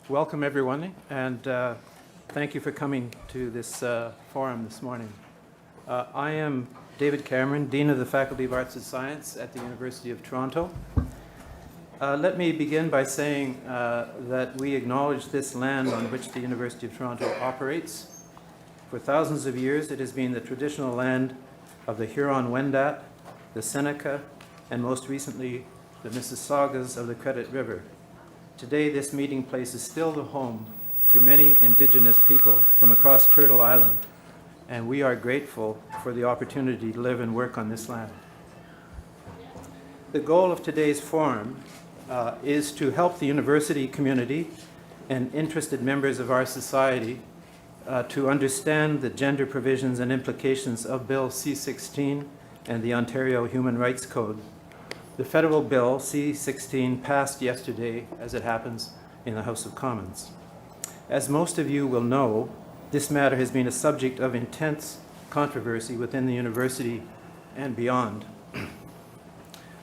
Welcome, everyone, and thank you for coming to this forum this morning. I am David Cameron, Dean of the Faculty of Arts and Science at the University of Toronto. Let me begin by saying that we acknowledge this land on which the University of Toronto operates. For thousands of years, it has been the traditional land of the Huron-Wendat, the Seneca, and most recently, the Mississaugas of the Credit River. Today, this meeting place is still the home to many Indigenous people from across Turtle Island, and we are grateful for the opportunity to live and work on this land. The goal of today's forum is to help the university community and interested members of our society to understand the gender provisions and implications of Bill C16 and the Ontario Human Rights Code. The federal bill, C16, passed yesterday, as it happens, in the House of Commons. As most of you will know, this matter has been a subject of intense controversy within the university and beyond.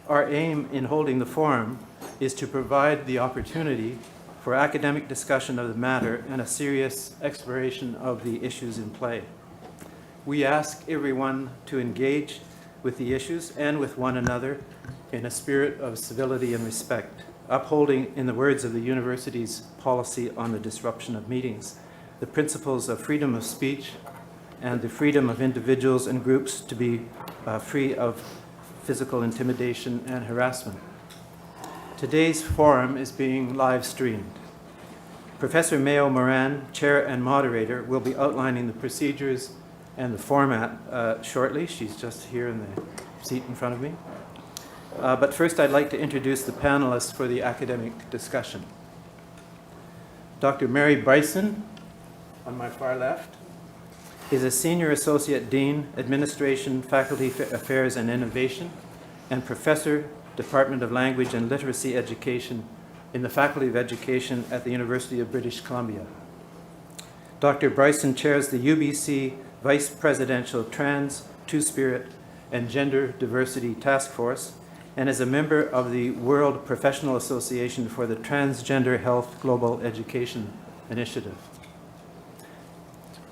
Our aim in holding the forum is to provide the opportunity for academic discussion of the matter and a serious exploration of the issues in play. We ask everyone to engage with the issues and with one another in a spirit of civility and respect, upholding, in the words of the university's policy on the disruption of meetings, the principles of freedom of speech and the freedom of individuals and groups to be free of physical intimidation and harassment. Today's forum is being live streamed. Professor Mayo Moran, chair and moderator, will be outlining the procedures and the format shortly. She's just here in the seat in front of me. But first, I'd like to introduce the panelists for the academic discussion. Dr. Mary Bryson, on my far left, is a Senior Associate Dean, Administration, Faculty Affairs and Innovation, and Professor, Department of Language and Literacy Education in the Faculty of Education at the University of British Columbia. Dr. Bryson chairs the UBC Vice Presidential Trans, Two-Spirit, and Gender Diversity Task Force, and is a member of the World Professional Association for the Transgender Health Global Education Initiative.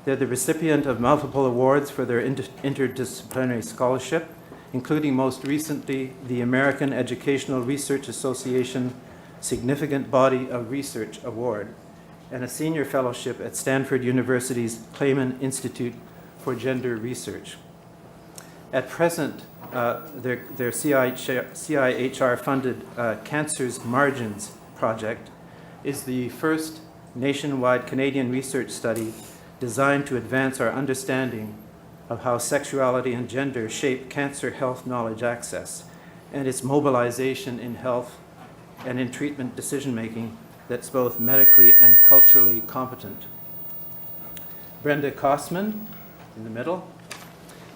They're the recipient of multiple awards for their interdisciplinary scholarship, including most recently the American Educational Research Association Significant Body of Research Award, and a senior fellowship at Stanford University's Clayman Institute for Gender Research. At present, their CIHR-funded Cancer's Margins project is the first nationwide Canadian research study designed to advance our understanding of how sexuality and gender shape cancer health knowledge access and its mobilization in health and in treatment decision-making that's both medically and culturally competent. Brenda Kosman, in the middle,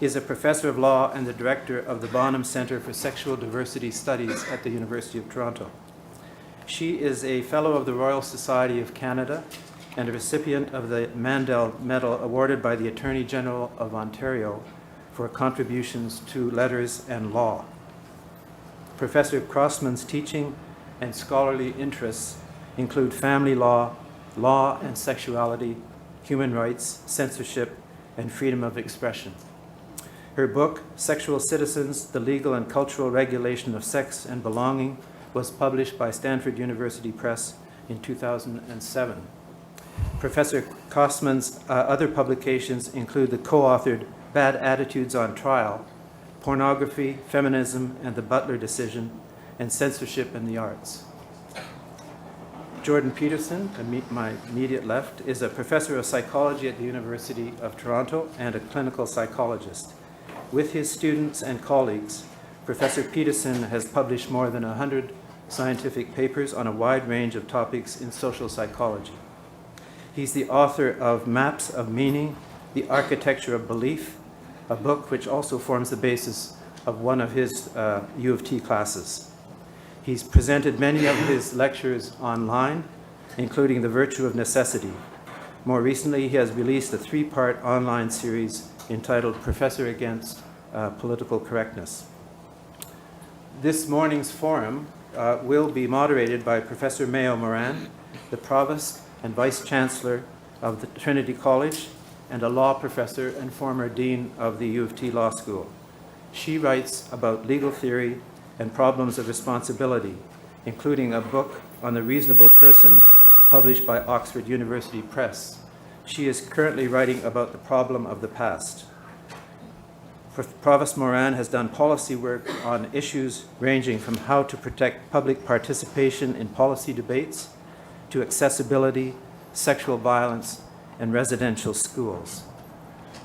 is a professor of law and the director of the Bonham Centre for Sexual Diversity Studies at the University of Toronto. She is a fellow of the Royal Society of Canada and a recipient of the Mandel Medal awarded by the Attorney General of Ontario for contributions to letters and law. Professor Crossman's teaching and scholarly interests include family law, law and sexuality, human rights, censorship, and freedom of expression. Her book, Sexual Citizens, The Legal and Cultural Regulation of Sex and Belonging, was published by Stanford University Press in 2007. Professor Kosman's other publications include the co-authored Bad Attitudes on Trial, Pornography, Feminism, and the Butler Decision, and Censorship in the Arts. Jordan Peterson, my immediate left, is a professor of psychology at the University of Toronto and a clinical psychologist. With his students and colleagues, Professor Peterson has published more than 100 scientific papers on a wide range of topics in social psychology. He's the author of Maps of Meaning, The Architecture of Belief, a book which also forms the basis of one of his U of T classes. He's presented many of his lectures online, including The Virtue of Necessity, More recently, he has released a 3-part online series entitled Professor Against Political Correctness. This morning's forum will be moderated by Professor Mayo Moran, the Provost and Vice Chancellor of the Trinity College and a law professor and former Dean of the U of T Law School. She writes about legal theory and problems of responsibility, including a book on the reasonable person published by Oxford University Press. She is currently writing about the problem of the past. Provost Moran has done policy work on issues ranging from how to protect public participation in policy debates to accessibility, sexual violence, and residential schools.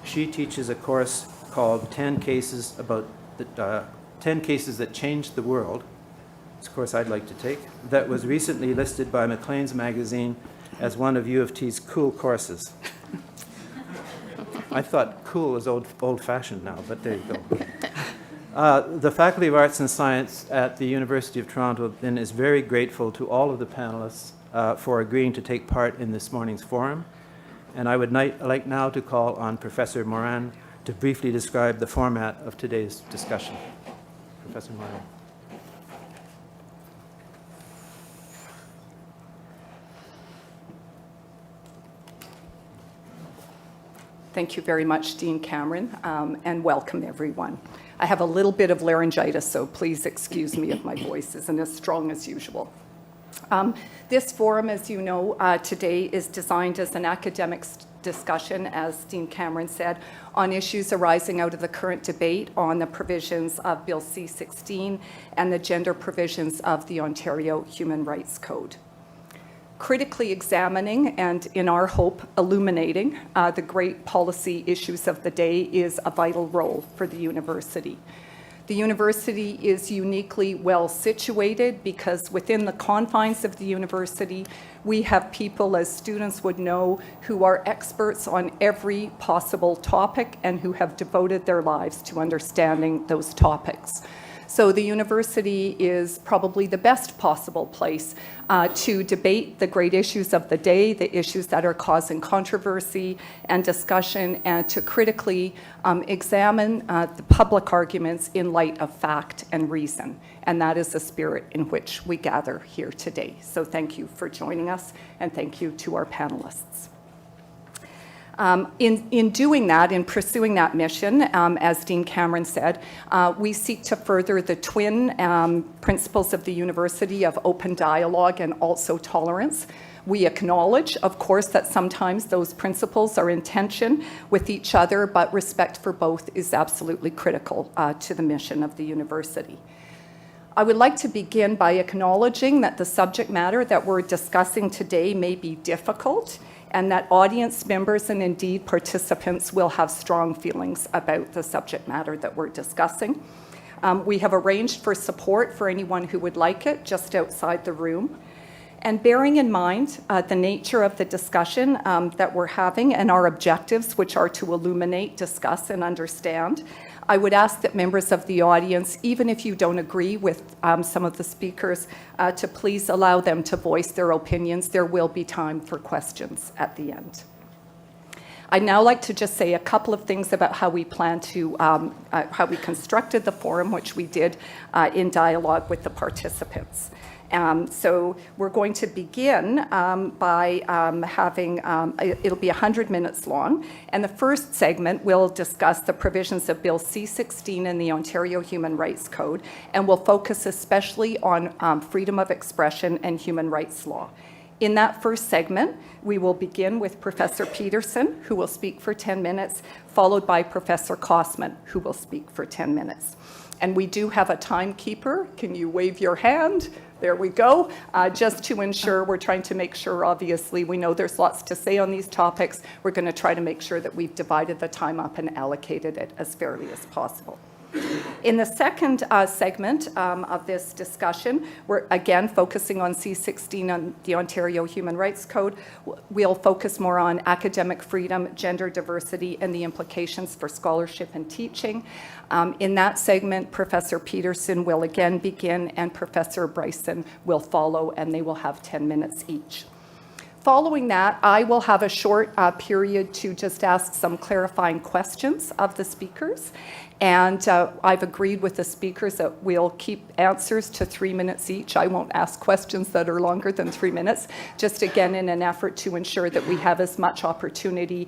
She teaches a course called 10 Cases That Changed the World. It's a course I'd like to take, that was recently listed by Maclean's magazine as one of U of T's cool courses. I thought cool was old-fashioned now, but there you go. The Faculty of Arts and Science at the University of Toronto then is very grateful to all of the panelists for agreeing to take part in this morning's forum. And I would like now to call on Professor Moran to briefly describe the format of today's discussion. Professor Moran. Thank you very much, Dean Cameron, and welcome everyone. I have a little bit of laryngitis, so please excuse me if my voice isn't as strong as usual. This forum, as you know, today is designed as an academic discussion, as Dean Cameron said, on issues arising out of the current debate on the provisions of Bill C16 and the gender provisions of the Ontario Human Rights Code. Critically examining and, in our hope, illuminating the great policy issues of the day is a vital role for the university. The university is uniquely well situated because within the confines of the university, we have people, as students would know, who are experts on every possible topic and who have devoted their lives to understanding those topics. So the university is probably the best possible place to debate the great issues of the day, the issues that are causing controversy and discussion, and to critically examine the public arguments in light of fact and reason. And that is the spirit in which we gather here today. So thank you for joining us, and thank you to our panelists. In doing that, in pursuing that mission, as Dean Cameron said, we seek to further the twin principles of the university of open dialogue and also tolerance. We acknowledge, of course, that sometimes those principles are in tension with each other, but respect for both is absolutely critical to the mission of the university. I would like to begin by acknowledging that the subject matter that we're discussing today may be difficult, and that audience members and indeed participants will have strong feelings about the subject matter that we're discussing. We have arranged for support for anyone who would like it just outside the room. And bearing in mind the nature of the discussion that we're having and our objectives, which are to illuminate, discuss, and understand, I would ask that members of the audience, even if you don't agree with some of the speakers, to please allow them to voice their opinions. There will be time for questions at the end. I'd now like to just say a couple of things about how we plan to, how we constructed the forum, which we did in dialogue with the participants. So we're going to begin by having, it'll be 100 minutes long, and the first segment will discuss the provisions of Bill C16 in the Ontario Human Rights Code, and will focus especially on freedom of expression and human rights law. In that first segment, we will begin with Professor Peterson, who will speak for 10 minutes, followed by Professor Kosman, who will speak for 10 minutes. And we do have a timekeeper. Can you wave your hand? There we go. Just to ensure, we're trying to make sure, obviously, we know there's lots to say on these topics. We're going to try to make sure that we've divided the time up and allocated it as fairly as possible. In the second segment of this discussion, we're again focusing on C16 on the Ontario Human Rights Code. We'll focus more on academic freedom, gender diversity, and the implications for scholarship and teaching. In that segment, Professor Peterson will again begin, and Professor Bryson will follow, and they will have 10 minutes each. Following that, I will have a short period to just ask some clarifying questions of the speakers. And I've agreed with the speakers that we'll keep answers to 3 minutes each. I won't ask questions that are longer than 3 minutes, just again in an effort to ensure that we have as much opportunity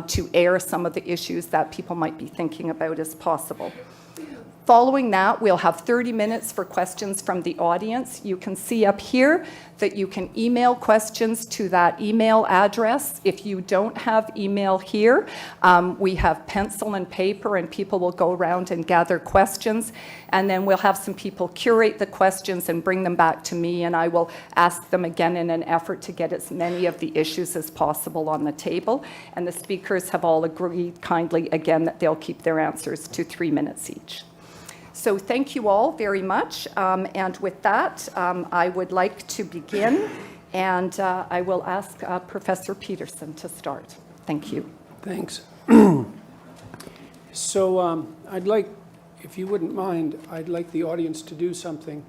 to air some of the issues that people might be thinking about as possible. Following that, we'll have 30 minutes for questions from the audience. You can see up here that you can email questions to that email address. If you don't have email here, we have pencil and paper, and people will go around and gather questions. And then we'll have some people curate the questions and bring them back to me, and I will ask them again in an effort to get as many of the issues as possible on the table. And the speakers have all agreed kindly, again, that they'll keep their answers to 3 minutes each. So thank you all very much, and with that, I would like to begin, and I will ask Professor Peterson to start. Thank you. Thanks. So I'd like, if you wouldn't mind, I'd like the audience to do something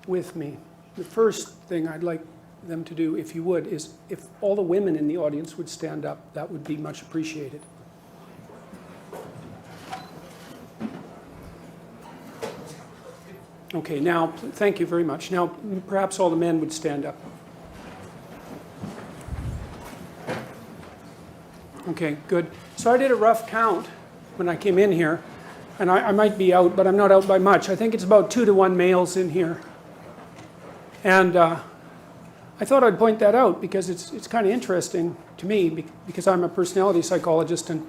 with me. The first thing I'd like them to do, if you would, is if all the women in the audience would stand up, that would be much appreciated. Okay, now, thank you very much. Now, perhaps all the men would stand up. Okay, good. So I did a rough count when I came in here, and I might be out, but I'm not out by much. I think it's about 2 to 1 males in here. And I thought I'd point that out because it's kind of interesting to me because I'm a personality psychologist, and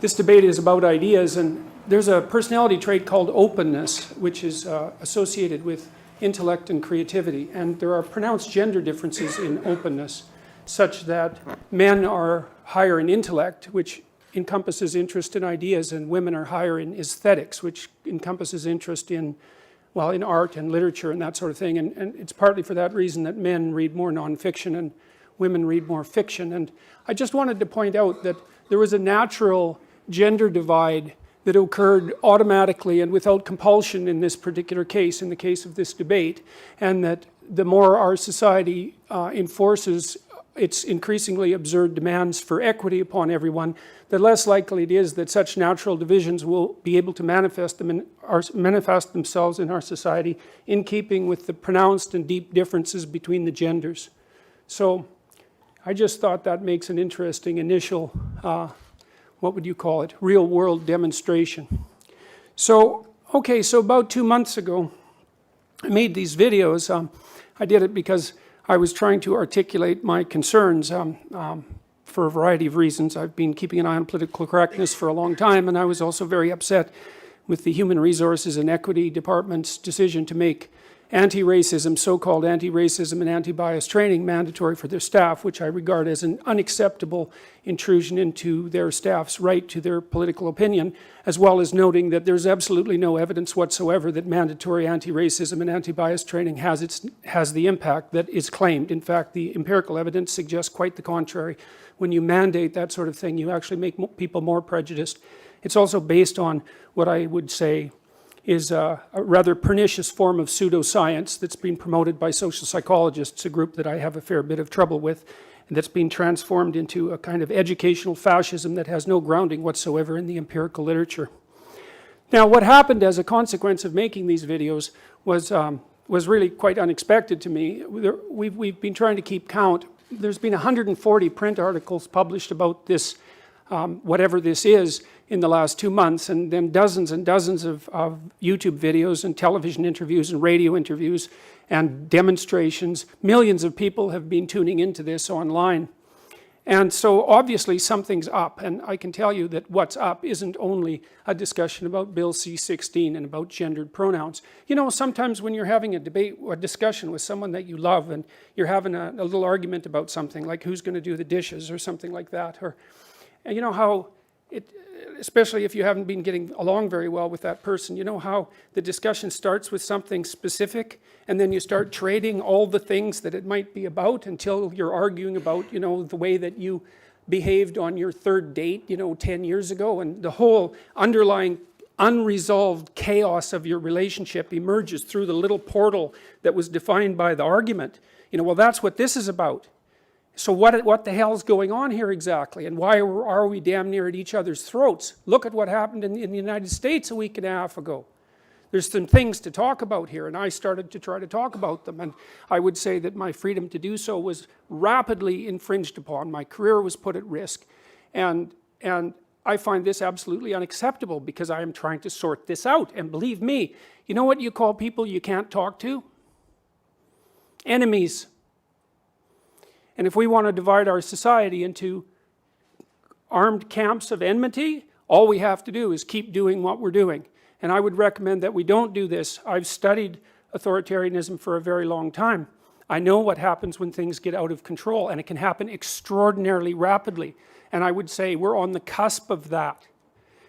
this debate is about ideas, and there's a personality trait called openness, which is associated with intellect and creativity. And there are pronounced gender differences in openness, such that men are higher in intellect, which encompasses interest in ideas, and women are higher in aesthetics, which encompasses interest in, well, in art and literature and that sort of thing. And it's partly for that reason that men read more nonfiction and women read more fiction. And I just wanted to point out that there was a natural gender divide that occurred automatically and without compulsion in this particular case, in the case of this debate, and that the more our society enforces its increasingly absurd demands for equity upon everyone, the less likely it is that such natural divisions will be able to manifest themselves in our society in keeping with the pronounced and deep differences between the genders. So I just thought that makes an interesting initial what would you call it, real world demonstration. So, okay, so about 2 months ago, I made these videos. I did it because I was trying to articulate my concerns for a variety of reasons. I've been keeping an eye on political correctness for a long time, and I was also very upset with the Human Resources and Equity Department's decision to make anti-racism, so-called anti-racism and anti-bias training mandatory for their staff, which I regard as an unacceptable intrusion into their staff's right to their political opinion, as well as noting that there's absolutely no evidence whatsoever that mandatory anti-racism and anti-bias training has the impact that is claimed. In fact, the empirical evidence suggests quite the contrary. When you mandate that sort of thing, you actually make people more prejudiced. It's also based on what I would say is a rather pernicious form of pseudoscience that's been promoted by social psychologists, a group that I have a fair bit of trouble with, and that's been transformed into a kind of educational fascism that has no grounding whatsoever in the empirical literature. Now, what happened as a consequence of making these videos was really quite unexpected to me. We've been trying to keep count. There's been 140 print articles published about this, whatever this is, in the last 2 months, and then dozens and dozens of YouTube videos and television interviews and radio interviews and demonstrations. Millions of people have been tuning into this online. And so obviously something's up, and I can tell you that what's up isn't only a discussion about Bill C16 and about gendered pronouns. You know, sometimes when you're having a debate or a discussion with someone that you love and you're having a little argument about something, like who's going to do the dishes or something like that, or you know how especially if you haven't been getting along very well with that person, you know how the discussion starts with something specific and then you start trading all the things that it might be about until you're arguing about, you know, the way that you behaved on your third date, you know, 10 years ago, and the whole underlying unresolved chaos of your relationship emerges through the little portal that was defined by the argument. You know, well, that's what this is about. So what the hell's going on here exactly? And why are we damn near at each other's throats? Look at what happened in the United States a week and a half ago. There's some things to talk about here, and I started to try to talk about them, and I would say that my freedom to do so was rapidly infringed upon. My career was put at risk, and I find this absolutely unacceptable because I am trying to sort this out. And believe me, you know what you call people you can't talk to? Enemies. And if we want to divide our society into armed camps of enmity, all we have to do is keep doing what we're doing. And I would recommend that we don't do this. I've studied authoritarianism for a very long time. I know what happens when things get out of control, and it can happen extraordinarily rapidly. And I would say we're on the cusp of that.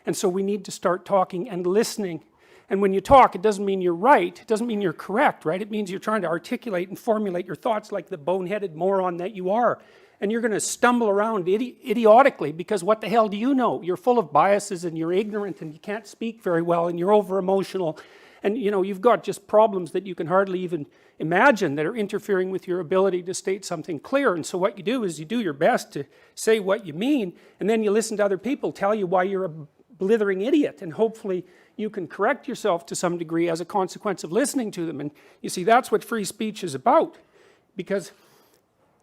And so we need to start talking and listening. And when you talk, it doesn't mean you're right. It doesn't mean you're correct, right? It means you're trying to articulate and formulate your thoughts like the boneheaded moron that you are. And you're going to stumble around idiotically because what the hell do you know? You're full of biases and you're ignorant and you can't speak very well and you're over emotional. And you know, you've got just problems that you can hardly even imagine that are interfering with your ability to state something clear. And so what you do is you do your best to say what you mean, and then you listen to other people tell you why you're a blithering idiot, and hopefully you can correct yourself to some degree as a consequence of listening to them. And you see, that's what free speech is about, because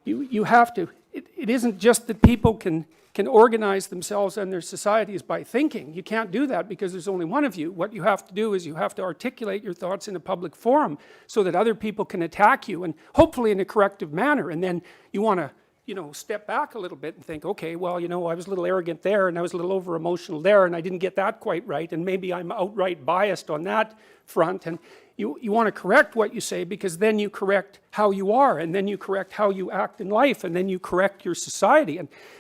you have to, it isn't just that people can organize themselves and their societies by thinking. You can't do that because there's only one of you. What you have to do is you have to articulate your thoughts in a public forum so that other people can attack you, and hopefully in a corrective manner. And then you want to, you know, step back a little bit and think, okay, well, you know, I was a little arrogant there and I was a little over emotional there and I didn't get that quite right, and maybe I'm outright biased on that front. And you want to correct what you say, because then you correct how you are, and then you correct how you act in life, and then you correct your society.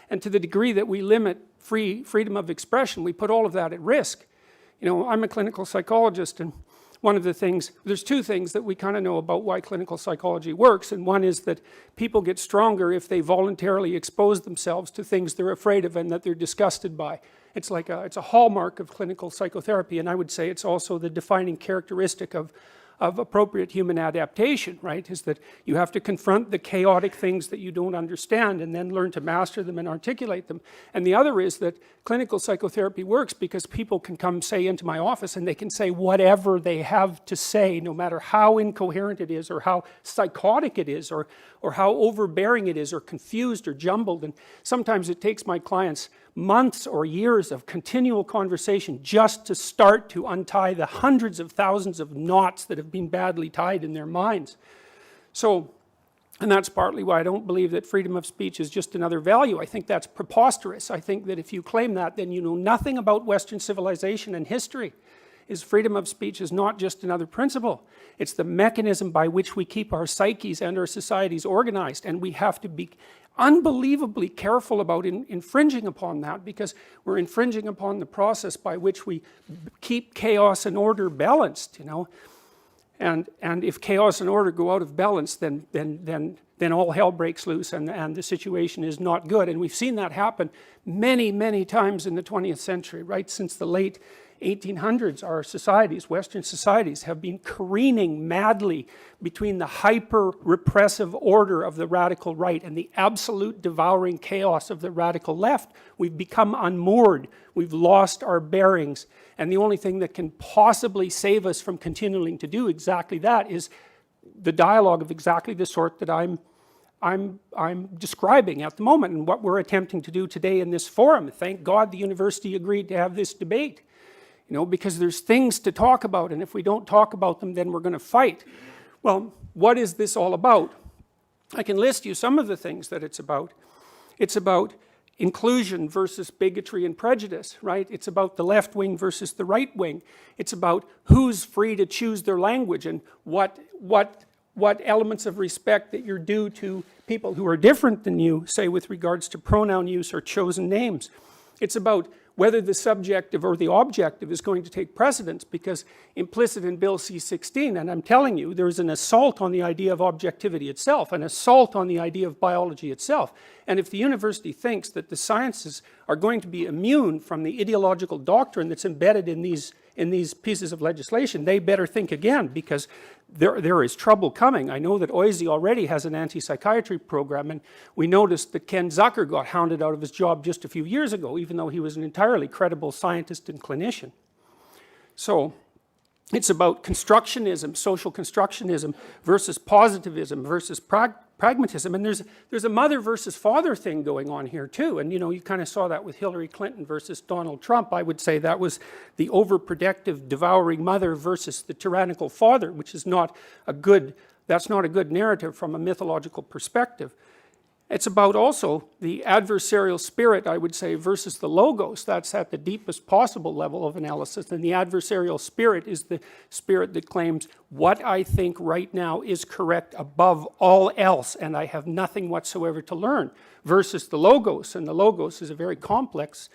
And to the degree that we limit freedom of expression, we put all of that at risk. You know, I'm a clinical psychologist, and one of the things, there's two things that we kind of know about why clinical psychology works, and one is that people get stronger if they voluntarily expose themselves to things they're afraid of and that they're disgusted by. It's a hallmark of clinical psychotherapy, and I would say it's also the defining characteristic of appropriate human adaptation, right? Is that you have to confront the chaotic things that you don't understand and then learn to master them and articulate them. And the other is that clinical psychotherapy works because people can come, say, into my office and they can say whatever they have to say, no matter how incoherent it is or how psychotic it is or how overbearing it is or confused or jumbled. And sometimes it takes my clients months or years of continual conversation just to start to untie the hundreds of thousands of knots that have been badly tied in their minds. So, and that's partly why I don't believe that freedom of speech is just another value. I think that's preposterous. I think that if you claim that, then you know nothing about Western civilization and history. Is freedom of speech is not just another principle. It's the mechanism by which we keep our psyches and our societies organized, and we have to be unbelievably careful about infringing upon that, because we're infringing upon the process by which we keep chaos and order balanced, you know. And if chaos and order go out of balance, then all hell breaks loose, and the situation is not good. And we've seen that happen many, many times in the 20th century, right? Since the late 1800s, our societies, Western societies, have been careening madly between the hyper-repressive order of the radical right and the absolute devouring chaos of the radical left. We've become unmoored. We've lost our bearings. And the only thing that can possibly save us from continuing to do exactly that is the dialogue of exactly the sort that I'm describing at the moment, and what we're attempting to do today in this forum. Thank God the university agreed to have this debate. You know, because there's things to talk about, and if we don't talk about them, then we're going to fight. Well, what is this all about? I can list you some of the things that it's about. It's about inclusion versus bigotry and prejudice, right? It's about the left wing versus the right wing. It's about who's free to choose their language and what elements of respect that you're due to people who are different than you, say with regards to pronoun use or chosen names. It's about whether the subjective or the objective is going to take precedence, because implicit in Bill C16, and I'm telling you, there's an assault on the idea of objectivity itself, an assault on the idea of biology itself. And if the university thinks that the sciences are going to be immune from the ideological doctrine that's embedded in these pieces of legislation, they better think again, because there is trouble coming. I know that OISE already has an anti-psychiatry program, and we noticed that Ken Zucker got hounded out of his job just a few years ago, even though he was an entirely credible scientist and clinician. So it's about constructionism, social constructionism, versus positivism, versus pragmatism. And there's a mother versus father thing going on here too. And you kind of saw that with Hillary Clinton versus Donald Trump. I would say that was the overprotective, devouring mother versus the tyrannical father, which is that's not a good narrative from a mythological perspective. It's about also the adversarial spirit, I would say, versus the logos. That's at the deepest possible level of analysis. And the adversarial spirit is the spirit that claims what I think right now is correct above all else, and I have nothing whatsoever to learn, versus the logos. And the logos is a very complex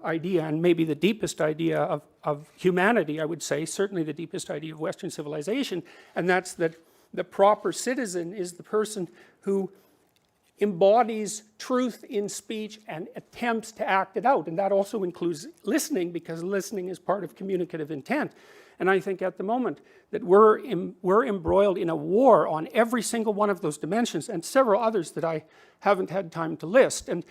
idea, and maybe the deepest idea of humanity, I would say, certainly the deepest idea of Western civilization, and that's that the proper citizen is the person who embodies truth in speech and attempts to act it out. And that also includes listening, because listening is part of communicative intent. And I think at the moment that we're embroiled in a war on every single one of those dimensions, and several others that I haven't had time to list. And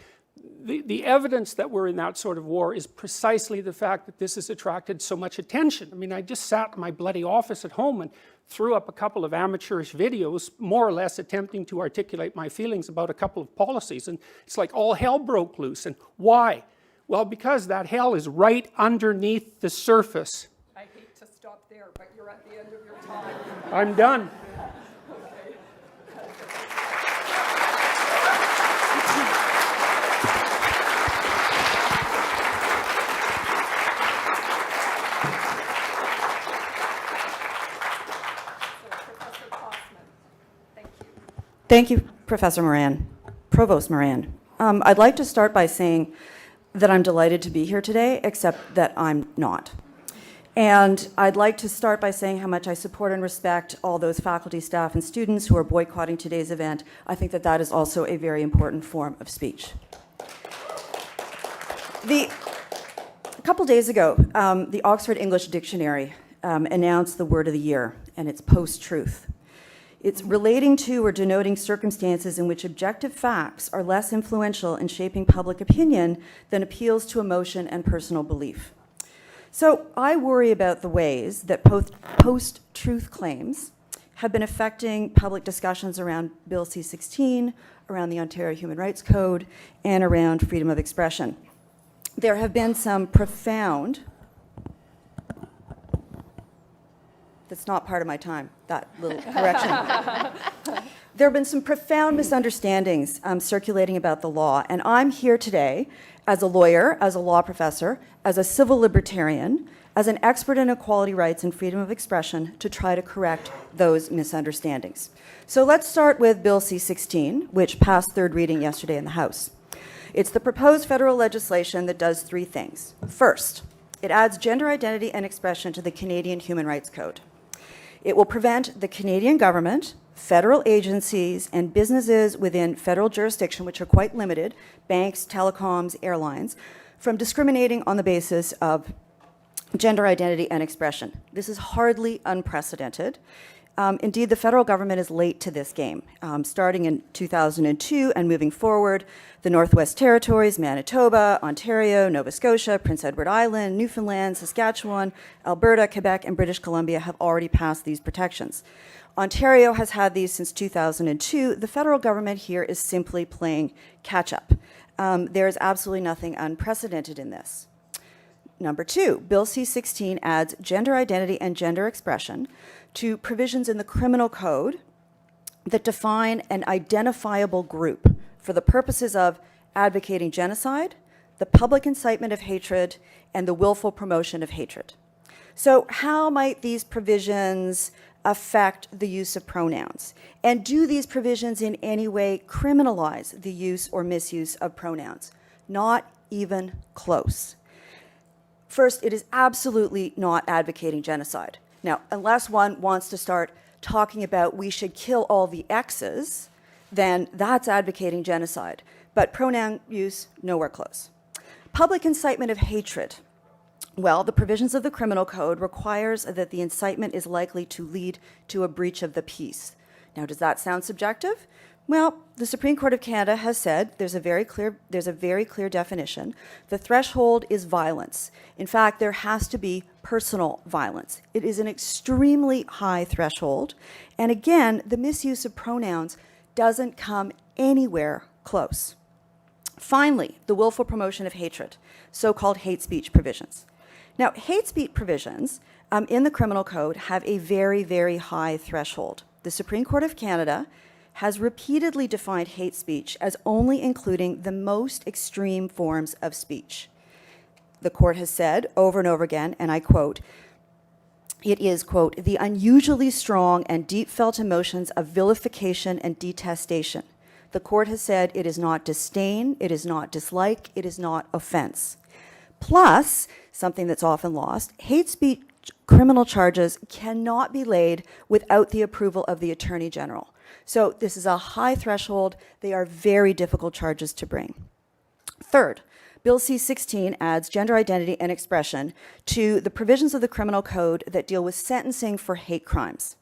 the evidence that we're in that sort of war is precisely the fact that this has attracted so much attention. I mean, I just sat in my bloody office at home and threw up a couple of amateurish videos, more or less attempting to articulate my feelings about a couple of policies. And it's like all hell broke loose. And why? Well, because that hell is right underneath the surface. I hate to stop there, but you're at the end of your time. I'm done. Thank you, Professor Moran, Provost Moran. I'd like to start by saying that I'm delighted to be here today, except that I'm not. And I'd like to start by saying how much I support and respect all those faculty, staff, and students who are boycotting today's event. I think that that is also a very important form of speech. A couple days ago, the Oxford English Dictionary announced the word of the year, and it's post-truth. It's relating to or denoting circumstances in which objective facts are less influential in shaping public opinion than appeals to emotion and personal belief. So I worry about the ways that post-truth claims have been affecting public discussions around Bill C16, around the Ontario Human Rights Code, and around freedom of expression. There have been some profound... That's not part of my time, that little correction. There have been some profound misunderstandings circulating about the law, and I'm here today as a lawyer, as a law professor, as a civil libertarian, as an expert in equality rights and freedom of expression to try to correct those misunderstandings. So let's start with Bill C16, which passed third reading yesterday in the House. It's the proposed federal legislation that does three things. First, it adds gender identity and expression to the Canadian Human Rights Code. It will prevent the Canadian government, federal agencies, and businesses within federal jurisdiction, which are quite limited, banks, telecoms, airlines, from discriminating on the basis of gender identity and expression. This is hardly unprecedented. Indeed, the federal government is late to this game. Starting in 2002 and moving forward, the Northwest Territories, Manitoba, Ontario, Nova Scotia, Prince Edward Island, Newfoundland, Saskatchewan, Alberta, Quebec, and British Columbia have already passed these protections. Ontario has had these since 2002. The federal government here is simply playing catch-up. There is absolutely nothing unprecedented in this. Number two, Bill C16 adds gender identity and gender expression to provisions in the criminal code that define an identifiable group for the purposes of advocating genocide, the public incitement of hatred, and the willful promotion of hatred. So how might these provisions affect the use of pronouns? And do these provisions in any way criminalize the use or misuse of pronouns? Not even close. First, it is absolutely not advocating genocide. Now, unless one wants to start talking about we should kill all the X's, then that's advocating genocide. But pronoun use, nowhere close. Public incitement of hatred. Well, the provisions of the criminal code requires that the incitement is likely to lead to a breach of the peace. Now, does that sound subjective? Well, the Supreme Court of Canada has said there's a very clear definition. The threshold is violence. In fact, there has to be personal violence. It is an extremely high threshold. And again, the misuse of pronouns doesn't come anywhere close. Finally, the willful promotion of hatred, so-called hate speech provisions. Now, hate speech provisions in the criminal code have a very, very high threshold. The Supreme Court of Canada has repeatedly defined hate speech as only including the most extreme forms of speech. The court has said over and over again, and I quote, it is, quote, the unusually strong and deep felt emotions of vilification and detestation. The court has said it is not disdain, it is not dislike, it is not offense. Plus, something that's often lost, hate speech criminal charges cannot be laid without the approval of the Attorney General. So this is a high threshold. They are very difficult charges to bring. Third, Bill C16 adds gender identity and expression to the provisions of the criminal code that deal with sentencing for hate crimes.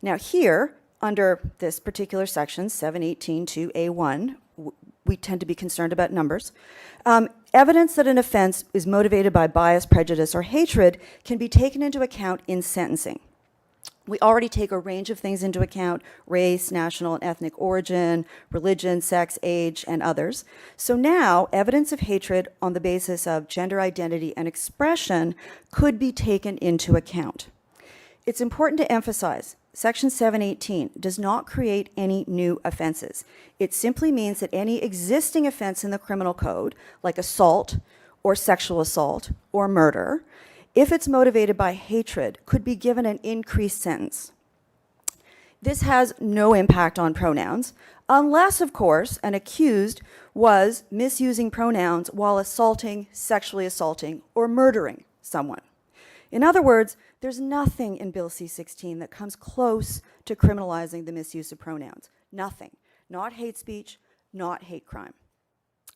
Now here, under this particular section, 718(2)(a)(1), we tend to be concerned about numbers. Evidence that an offense is motivated by bias, prejudice, or hatred can be taken into account in sentencing. We already take a range of things into account: race, national and ethnic origin, religion, sex, age, and others. So now, evidence of hatred on the basis of gender identity and expression could be taken into account. It's important to emphasize Section 718 does not create any new offenses. It simply means that any existing offense in the criminal code, like assault or sexual assault or murder, if it's motivated by hatred, could be given an increased sentence. This has no impact on pronouns, unless, of course, an accused was misusing pronouns while assaulting, sexually assaulting, or murdering someone. In other words, there's nothing in Bill C16 that comes close to criminalizing the misuse of pronouns. Nothing. Not hate speech, not hate crime.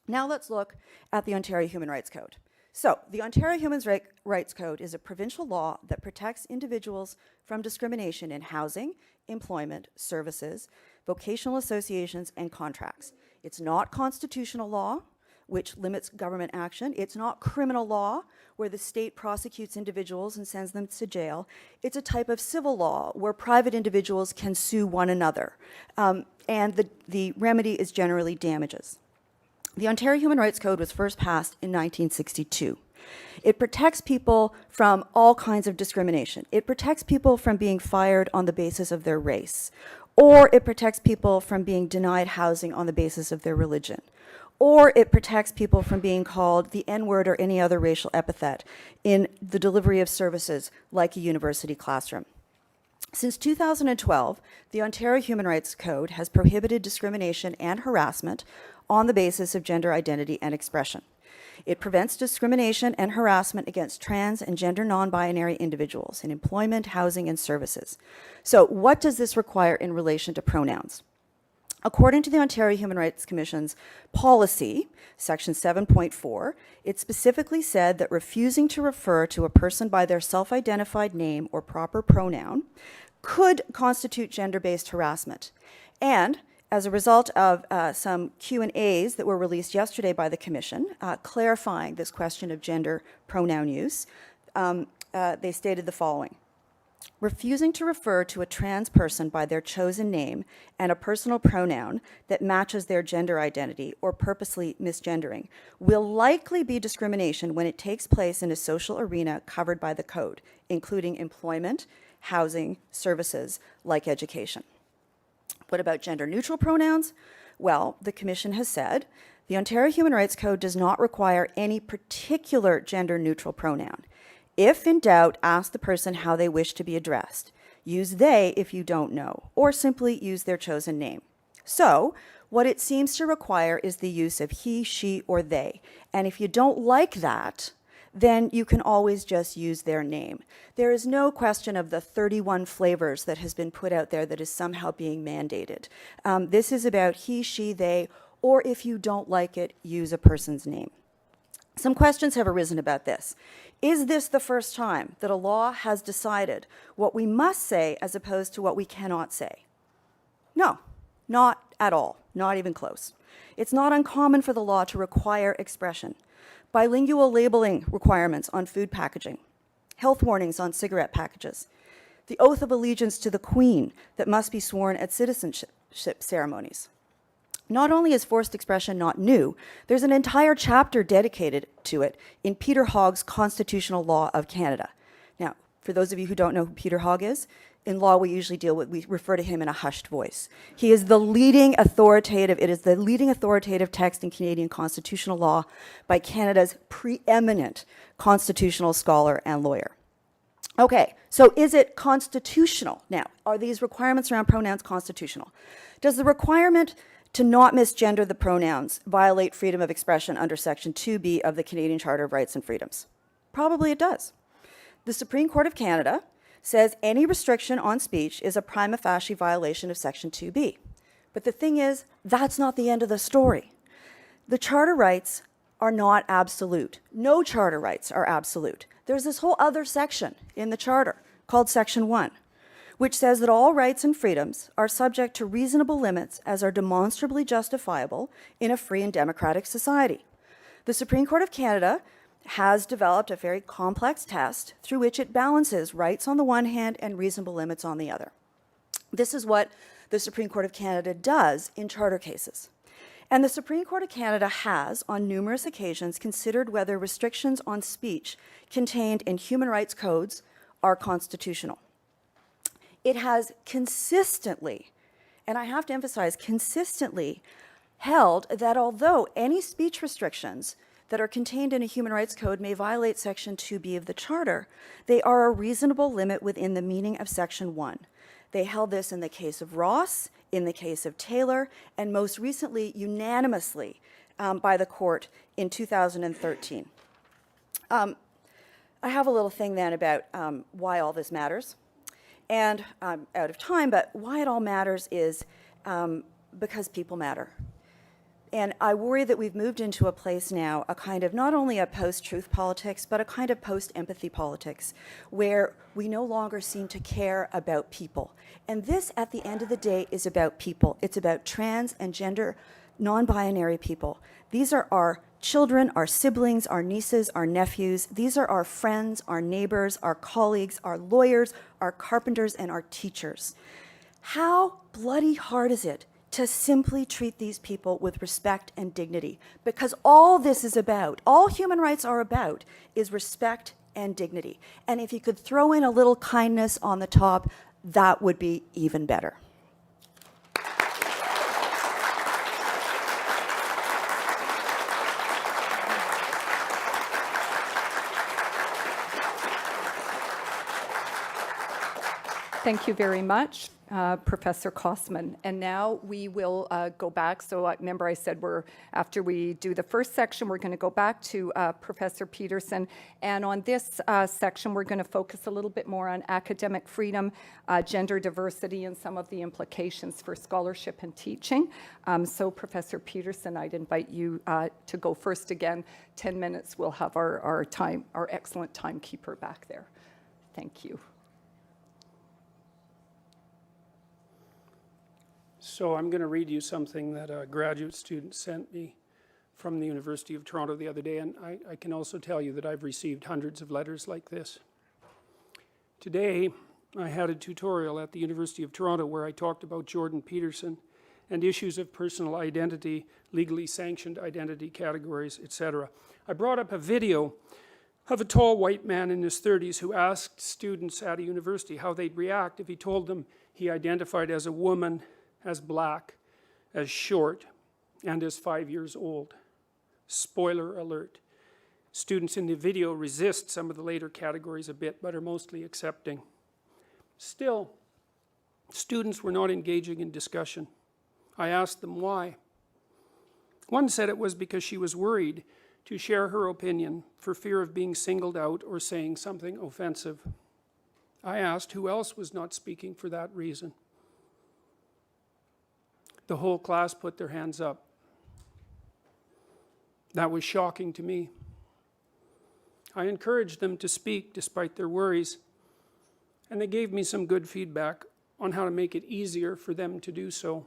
Now let's look at the Ontario Human Rights Code. So, the Ontario Human Rights Code is a provincial law that protects individuals from discrimination in housing, employment, services, vocational associations, and contracts. It's not constitutional law, which limits government action. It's not criminal law, where the state prosecutes individuals and sends them to jail. It's a type of civil law where private individuals can sue one another. And the remedy is generally damages. The Ontario Human Rights Code was first passed in 1962. It protects people from all kinds of discrimination. It protects people from being fired on the basis of their race, or it protects people from being denied housing on the basis of their religion, or it protects people from being called the N-word or any other racial epithet in the delivery of services like a university classroom. Since 2012, the Ontario Human Rights Code has prohibited discrimination and harassment on the basis of gender identity and expression. It prevents discrimination and harassment against trans and gender non-binary individuals in employment, housing, and services. So what does this require in relation to pronouns? According to the Ontario Human Rights Commission's policy, section 7.4, it specifically said that refusing to refer to a person by their self-identified name or proper pronoun could constitute gender-based harassment. And as a result of some Q&As that were released yesterday by the Commission, clarifying this question of gender pronoun use, they stated the following. Refusing to refer to a trans person by their chosen name and a personal pronoun that matches their gender identity or purposely misgendering will likely be discrimination when it takes place in a social arena covered by the code, including employment, housing, services like education. What about gender-neutral pronouns? Well, the Commission has said the Ontario Human Rights Code does not require any particular gender-neutral pronoun. If in doubt, ask the person how they wish to be addressed. Use they if you don't know, or simply use their chosen name. So, what it seems to require is the use of he, she, or they. And if you don't like that, then you can always just use their name. There is no question of the 31 flavors that has been put out there that is somehow being mandated. This is about he, she, they, or if you don't like it, use a person's name. Some questions have arisen about this. Is this the first time that a law has decided what we must say as opposed to what we cannot say? No, not at all, not even close. It's not uncommon for the law to require expression. Bilingual labeling requirements on food packaging, health warnings on cigarette packages, the oath of allegiance to the Queen that must be sworn at citizenship ceremonies. Not only is forced expression not new, there's an entire chapter dedicated to it in Peter Hogg's Constitutional Law of Canada. Now, for those of you who don't know who Peter Hogg is, in law we usually we refer to him in a hushed voice. He is the leading authoritative, it is the leading authoritative text in Canadian constitutional law by Canada's preeminent constitutional scholar and lawyer. Okay, so is it constitutional? Now, are these requirements around pronouns constitutional? Does the requirement to not misgender the pronouns violate freedom of expression under Section 2B of the Canadian Charter of Rights and Freedoms? Probably it does. The Supreme Court of Canada says any restriction on speech is a prima facie violation of Section 2B. But the thing is, that's not the end of the story. The charter rights are not absolute. No charter rights are absolute. There's this whole other section in the charter called Section 1, which says that all rights and freedoms are subject to reasonable limits as are demonstrably justifiable in a free and democratic society. The Supreme Court of Canada has developed a very complex test through which it balances rights on the one hand and reasonable limits on the other. This is what the Supreme Court of Canada does in charter cases. And the Supreme Court of Canada has, on numerous occasions, considered whether restrictions on speech contained in human rights codes are constitutional. It has consistently, and I have to emphasize consistently, held that although any speech restrictions that are contained in a human rights code may violate Section 2B of the Charter, they are a reasonable limit within the meaning of Section 1. They held this in the case of Ross, in the case of Taylor, and most recently, unanimously, by the court in 2013. I have a little thing then about why all this matters. And I'm out of time, but why it all matters is because people matter. And I worry that we've moved into a place now, a kind of not only a post-truth politics, but a kind of post-empathy politics, where we no longer seem to care about people. And this, at the end of the day, is about people. It's about trans and gender non-binary people. These are our children, our siblings, our nieces, our nephews. These are our friends, our neighbors, our colleagues, our lawyers, our carpenters, and our teachers. How bloody hard is it to simply treat these people with respect and dignity? Because all this is about, all human rights are about, is respect and dignity. And if you could throw in a little kindness on the top, that would be even better. Thank you very much, Professor Kosman. And now we will go back. So remember I said after we do the first section, we're going to go back to Professor Peterson. And on this section, we're going to focus a little bit more on academic freedom, gender diversity, and some of the implications for scholarship and teaching. So Professor Peterson, I'd invite you to go first again. 10 minutes, we'll have our excellent timekeeper back there. Thank you. So I'm going to read you something that a graduate student sent me from the University of Toronto the other day, and I can also tell you that I've received hundreds of letters like this. Today, I had a tutorial at the University of Toronto where I talked about Jordan Peterson and issues of personal identity, legally sanctioned identity categories, etc. I brought up a video of a tall white man in his 30s who asked students at a university how they'd react if he told them he identified as a woman, as black, as short, and as 5 years old. Spoiler alert. Students in the video resist some of the later categories a bit, but are mostly accepting. Still, students were not engaging in discussion. I asked them why. One said it was because she was worried to share her opinion for fear of being singled out or saying something offensive. I asked who else was not speaking for that reason. The whole class put their hands up. That was shocking to me. I encouraged them to speak despite their worries, and they gave me some good feedback on how to make it easier for them to do so.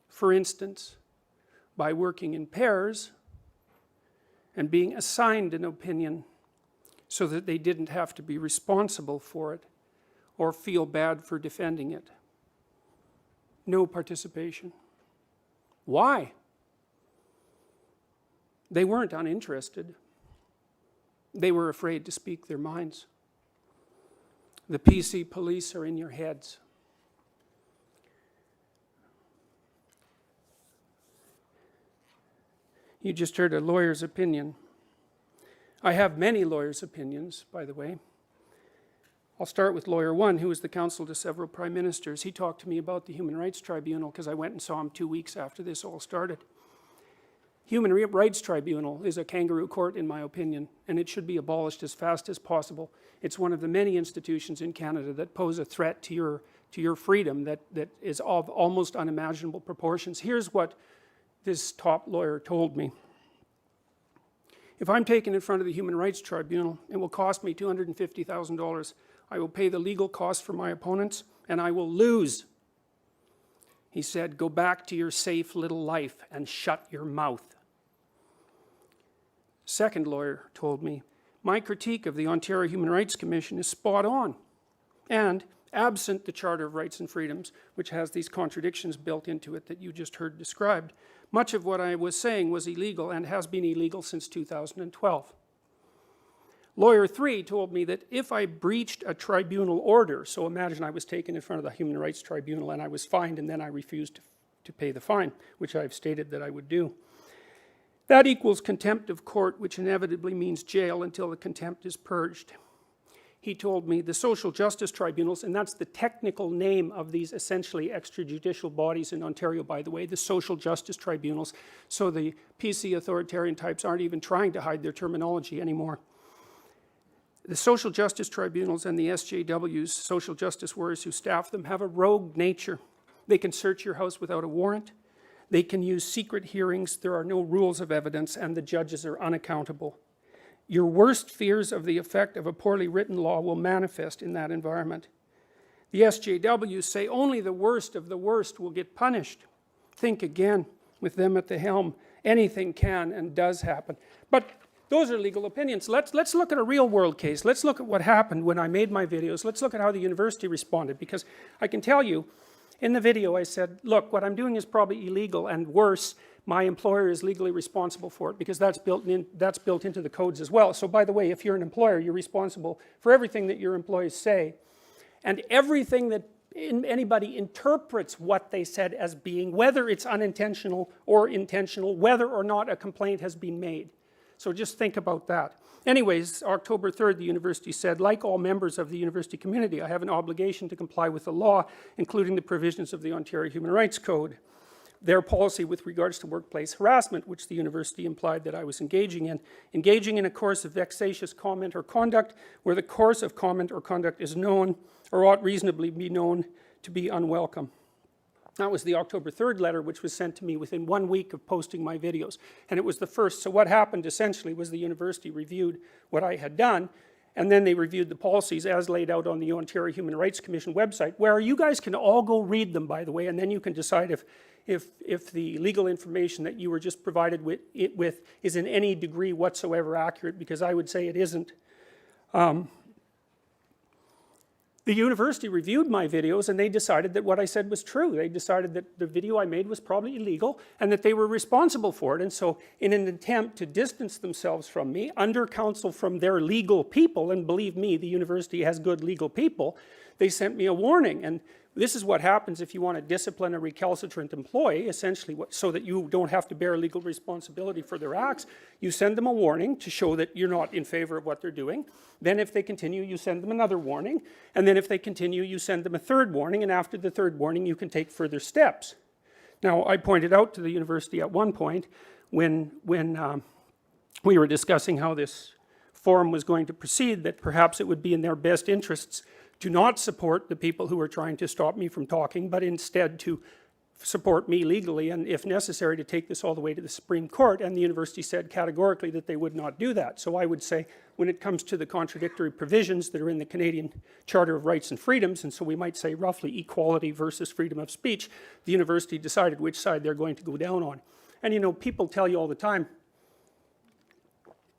For instance, by working in pairs and being assigned an opinion so that they didn't have to be responsible for it or feel bad for defending it. No participation. Why? They weren't uninterested. They were afraid to speak their minds. The PC police are in your heads. You just heard a lawyer's opinion. I have many lawyers' opinions, by the way. I'll start with lawyer one, who was the counsel to several prime ministers. He talked to me about the Human Rights Tribunal because I went and saw him 2 weeks after this all started. Human Rights Tribunal is a kangaroo court, in my opinion, and it should be abolished as fast as possible. It's one of the many institutions in Canada that pose a threat to your freedom that is of almost unimaginable proportions. Here's what this top lawyer told me. If I'm taken in front of the Human Rights Tribunal, it will cost me $250,000. I will pay the legal costs for my opponents, and I will lose. He said, go back to your safe little life and shut your mouth. Second lawyer told me, my critique of the Ontario Human Rights Commission is spot on. And absent the Charter of Rights and Freedoms, which has these contradictions built into it that you just heard described, much of what I was saying was illegal and has been illegal since 2012. Lawyer 3 told me that if I breached a tribunal order, so imagine I was taken in front of the Human Rights Tribunal and I was fined and then I refused to pay the fine, which I've stated that I would do. That equals contempt of court, which inevitably means jail until the contempt is purged. He told me the social justice tribunals, and that's the technical name of these essentially extrajudicial bodies in Ontario, by the way, the social justice tribunals, so the PC authoritarian types aren't even trying to hide their terminology anymore. The social justice tribunals and the SJWs, social justice warriors who staff them, have a rogue nature. They can search your house without a warrant. They can use secret hearings. There are no rules of evidence, and the judges are unaccountable. Your worst fears of the effect of a poorly written law will manifest in that environment. The SJWs say only the worst of the worst will get punished. Think again, with them at the helm, anything can and does happen. But those are legal opinions. Let's look at a real world case. Let's look at what happened when I made my videos. Let's look at how the university responded, because I can tell you, in the video I said, look, what I'm doing is probably illegal, and worse, my employer is legally responsible for it, because that's built into the codes as well. So by the way, if you're an employer, you're responsible for everything that your employees say, and everything that anybody interprets what they said as being, whether it's unintentional or intentional, whether or not a complaint has been made. So just think about that. Anyways, October 3rd, the university said, like all members of the university community, I have an obligation to comply with the law, including the provisions of the Ontario Human Rights Code. Their policy with regards to workplace harassment, which the university implied that I was engaging in a course of vexatious comment or conduct, where the course of comment or conduct is known, or ought reasonably be known, to be unwelcome. That was the October 3rd letter, which was sent to me within 1 week of posting my videos. And it was the first. So what happened essentially was the university reviewed what I had done, and then they reviewed the policies as laid out on the Ontario Human Rights Commission website, where you guys can all go read them, by the way, and then you can decide if the legal information that you were just provided with is in any degree whatsoever accurate, because I would say it isn't. The university reviewed my videos and they decided that what I said was true. They decided that the video I made was probably illegal and that they were responsible for it. And so in an attempt to distance themselves from me, under counsel from their legal people, and believe me, the university has good legal people, they sent me a warning. And this is what happens if you want to discipline a recalcitrant employee, essentially, so that you don't have to bear legal responsibility for their acts. You send them a warning to show that you're not in favor of what they're doing. Then if they continue, you send them another warning. And then if they continue, you send them a third warning. And after the third warning, you can take further steps. Now, I pointed out to the university at one point when we were discussing how this forum was going to proceed, that perhaps it would be in their best interests to not support the people who are trying to stop me from talking, but instead to support me legally and, if necessary, to take this all the way to the Supreme Court, and the university said categorically that they would not do that. So I would say, when it comes to the contradictory provisions that are in the Canadian Charter of Rights and Freedoms, and so we might say roughly equality versus freedom of speech, the university decided which side they're going to go down on. And you know, people tell you all the time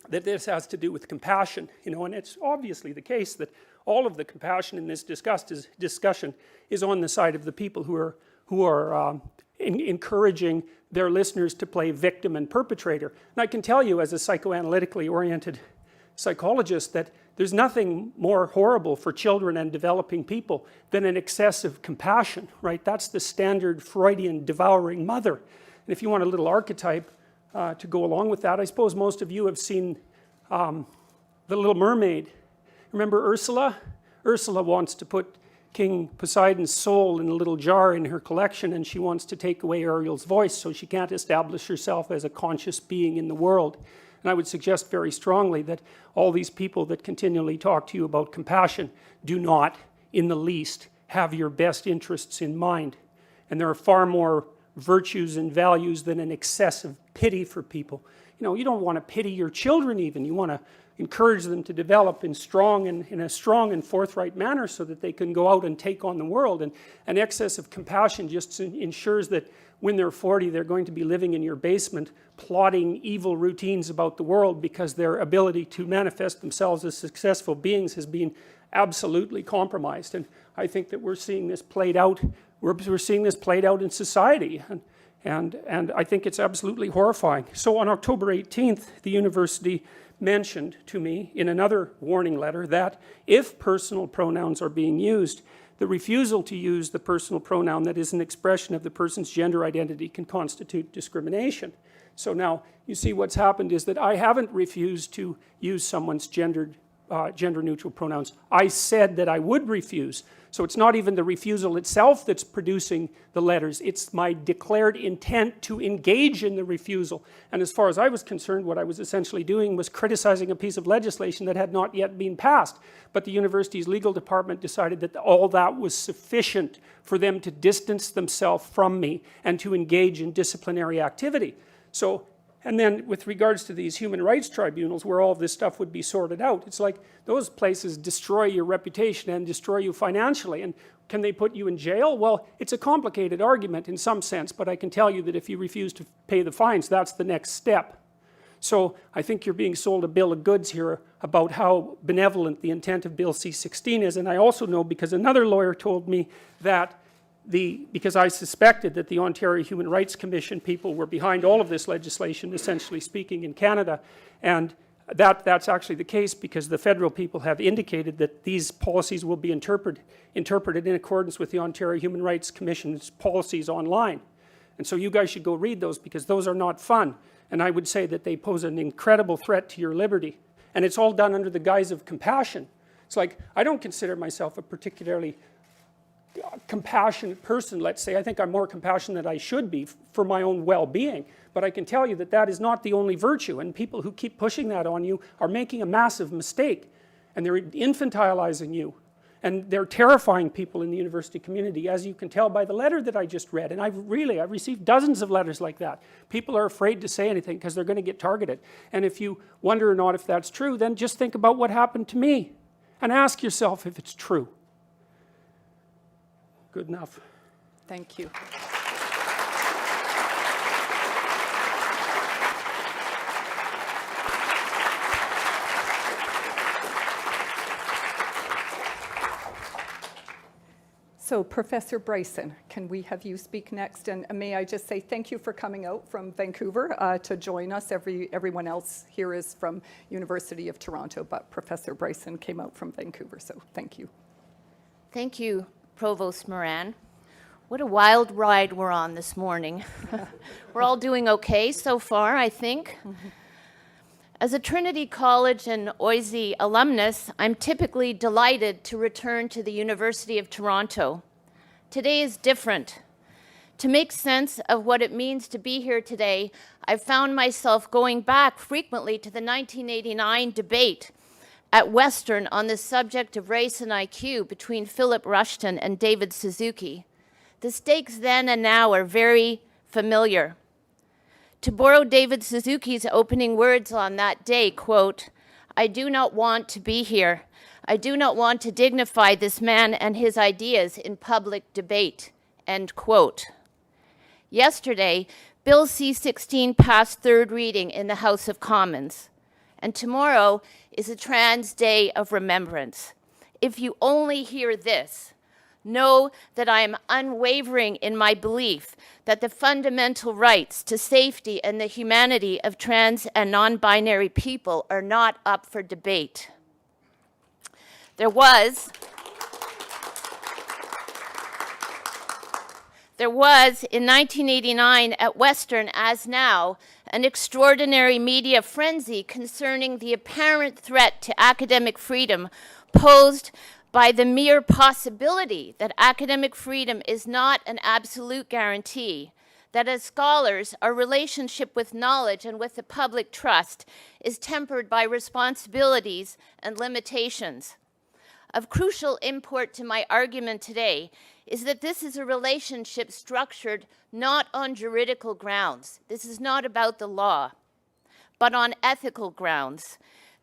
that this has to do with compassion, you know, and it's obviously the case that all of the compassion in this discussion is on the side of the people who are encouraging their listeners to play victim and perpetrator. And I can tell you, as a psychoanalytically oriented psychologist, that there's nothing more horrible for children and developing people than an excessive compassion, right? That's the standard Freudian devouring mother. And if you want a little archetype to go along with that, I suppose most of you have seen The Little Mermaid. Remember Ursula? Ursula wants to put King Poseidon's soul in a little jar in her collection, and she wants to take away Ariel's voice so she can't establish herself as a conscious being in the world. And I would suggest very strongly that all these people that continually talk to you about compassion do not, in the least, have your best interests in mind. And there are far more virtues and values than an excessive pity for people. You know, you don't want to pity your children even. You want to encourage them to develop in a strong and forthright manner so that they can go out and take on the world. And an excess of compassion just ensures that when they're 40, they're going to be living in your basement, plotting evil routines about the world because their ability to manifest themselves as successful beings has been absolutely compromised. And I think that we're seeing this played out. We're seeing this played out in society. And I think it's absolutely horrifying. So on October 18th, the university mentioned to me in another warning letter that if personal pronouns are being used, the refusal to use the personal pronoun that is an expression of the person's gender identity can constitute discrimination. So now you see what's happened is that I haven't refused to use someone's gender-neutral pronouns. I said that I would refuse. So it's not even the refusal itself that's producing the letters. It's my declared intent to engage in the refusal. And as far as I was concerned, what I was essentially doing was criticizing a piece of legislation that had not yet been passed. But the university's legal department decided that all that was sufficient for them to distance themselves from me and to engage in disciplinary activity. So, and then with regards to these human rights tribunals where all this stuff would be sorted out, it's like those places destroy your reputation and destroy you financially. And can they put you in jail? Well, it's a complicated argument in some sense, but I can tell you that if you refuse to pay the fines, that's the next step. So I think you're being sold a bill of goods here about how benevolent the intent of Bill C16 is. And I also know, because another lawyer told me that because I suspected that the Ontario Human Rights Commission people were behind all of this legislation, essentially speaking, in Canada. And that's actually the case because the federal people have indicated that these policies will be interpreted in accordance with the Ontario Human Rights Commission's policies online. And so you guys should go read those because those are not fun. And I would say that they pose an incredible threat to your liberty. And it's all done under the guise of compassion. It's like, I don't consider myself a particularly compassionate person, let's say. I think I'm more compassionate than I should be for my own well-being. But I can tell you that that is not the only virtue. And people who keep pushing that on you are making a massive mistake. And they're infantilizing you. And they're terrifying people in the university community, as you can tell by the letter that I just read. And I've received dozens of letters like that. People are afraid to say anything because they're going to get targeted. And if you wonder or not if that's true, then just think about what happened to me. And ask yourself if it's true. Good enough. Thank you. So, Professor Bryson, can we have you speak next? And may I just say thank you for coming out from Vancouver to join us. Everyone else here is from University of Toronto, but Professor Bryson came out from Vancouver, so thank you. Thank you, Provost Moran. What a wild ride we're on this morning. We're all doing okay so far, I think. As a Trinity College and OISE alumnus, I'm typically delighted to return to the University of Toronto. Today is different. To make sense of what it means to be here today, I've found myself going back frequently to the 1989 debate at Western on the subject of race and IQ between Philip Rushton and David Suzuki. The stakes then and now are very familiar. To borrow David Suzuki's opening words on that day, quote, "I do not want to be here. I do not want to dignify this man and his ideas in public debate," end quote. Yesterday, Bill C16 passed third reading in the House of Commons, and tomorrow is a Trans Day of Remembrance. If you only hear this, know that I am unwavering in my belief that the fundamental rights to safety and the humanity of trans and non-binary people are not up for debate. There was in 1989 at Western, as now, an extraordinary media frenzy concerning the apparent threat to academic freedom posed by the mere possibility that academic freedom is not an absolute guarantee, that as scholars, our relationship with knowledge and with the public trust is tempered by responsibilities and limitations. Of crucial import to my argument today is that this is a relationship structured not on juridical grounds. This is not about the law, but on ethical grounds.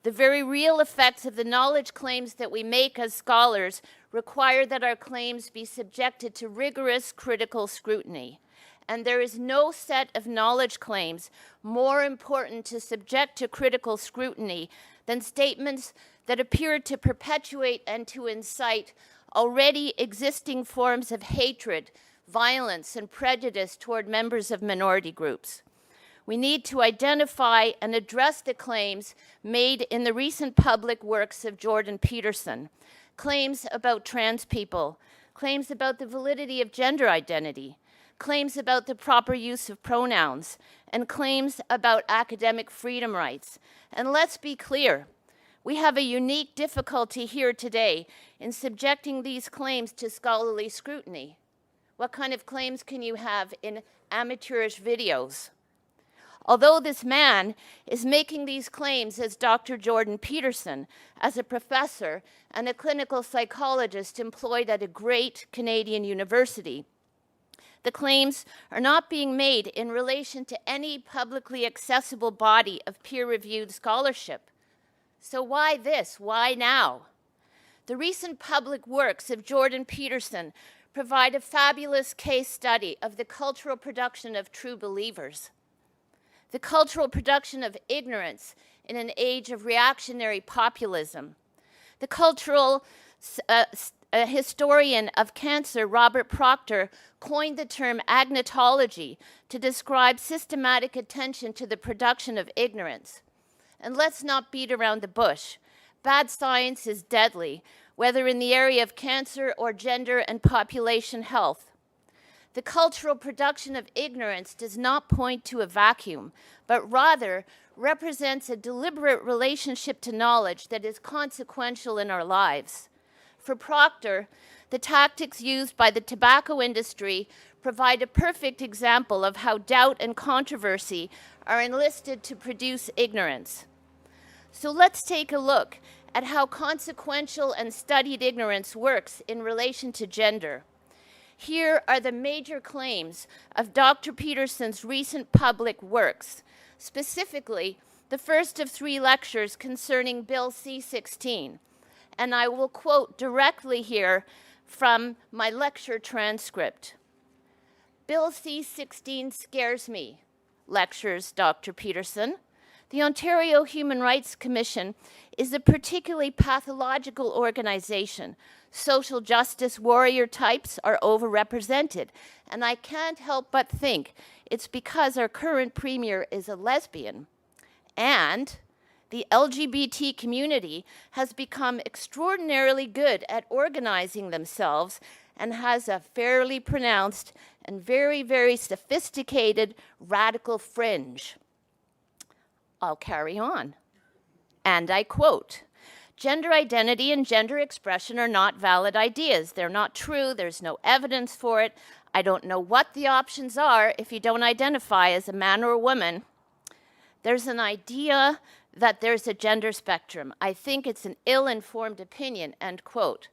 The very real effects of the knowledge claims that we make as scholars require that our claims be subjected to rigorous critical scrutiny. And there is no set of knowledge claims more important to subject to critical scrutiny than statements that appear to perpetuate and to incite already existing forms of hatred, violence, and prejudice toward members of minority groups. We need to identify and address the claims made in the recent public works of Jordan Peterson, claims about trans people, claims about the validity of gender identity, claims about the proper use of pronouns, and claims about academic freedom rights. And let's be clear, we have a unique difficulty here today in subjecting these claims to scholarly scrutiny. What kind of claims can you have in amateurish videos? Although this man is making these claims as Dr. Jordan Peterson, as a professor and a clinical psychologist employed at a great Canadian university, the claims are not being made in relation to any publicly accessible body of peer-reviewed scholarship. So why this? Why now? The recent public works of Jordan Peterson provide a fabulous case study of the cultural production of true believers, the cultural production of ignorance in an age of reactionary populism. The cultural historian of cancer, Robert Proctor, coined the term agnotology to describe systematic attention to the production of ignorance. And let's not beat around the bush. Bad science is deadly, whether in the area of cancer or gender and population health. The cultural production of ignorance does not point to a vacuum, but rather represents a deliberate relationship to knowledge that is consequential in our lives. For Proctor, the tactics used by the tobacco industry provide a perfect example of how doubt and controversy are enlisted to produce ignorance. So let's take a look at how consequential and studied ignorance works in relation to gender. Here are the major claims of Dr. Peterson's recent public works, specifically the first of 3 lectures concerning Bill C16. And I will quote directly here from my lecture transcript. "Bill C16 scares me," lectures Dr. Peterson. "The Ontario Human Rights Commission is a particularly pathological organization. Social justice warrior types are overrepresented, and I can't help but think it's because our current premier is a lesbian. And the LGBT community has become extraordinarily good at organizing themselves and has a fairly pronounced and very, very sophisticated radical fringe." I'll carry on. And I quote, "Gender identity and gender expression are not valid ideas. They're not true. There's no evidence for it. I don't know what the options are if you don't identify as a man or a woman. There's an idea that there's a gender spectrum. I think it's an ill-informed opinion," end quote.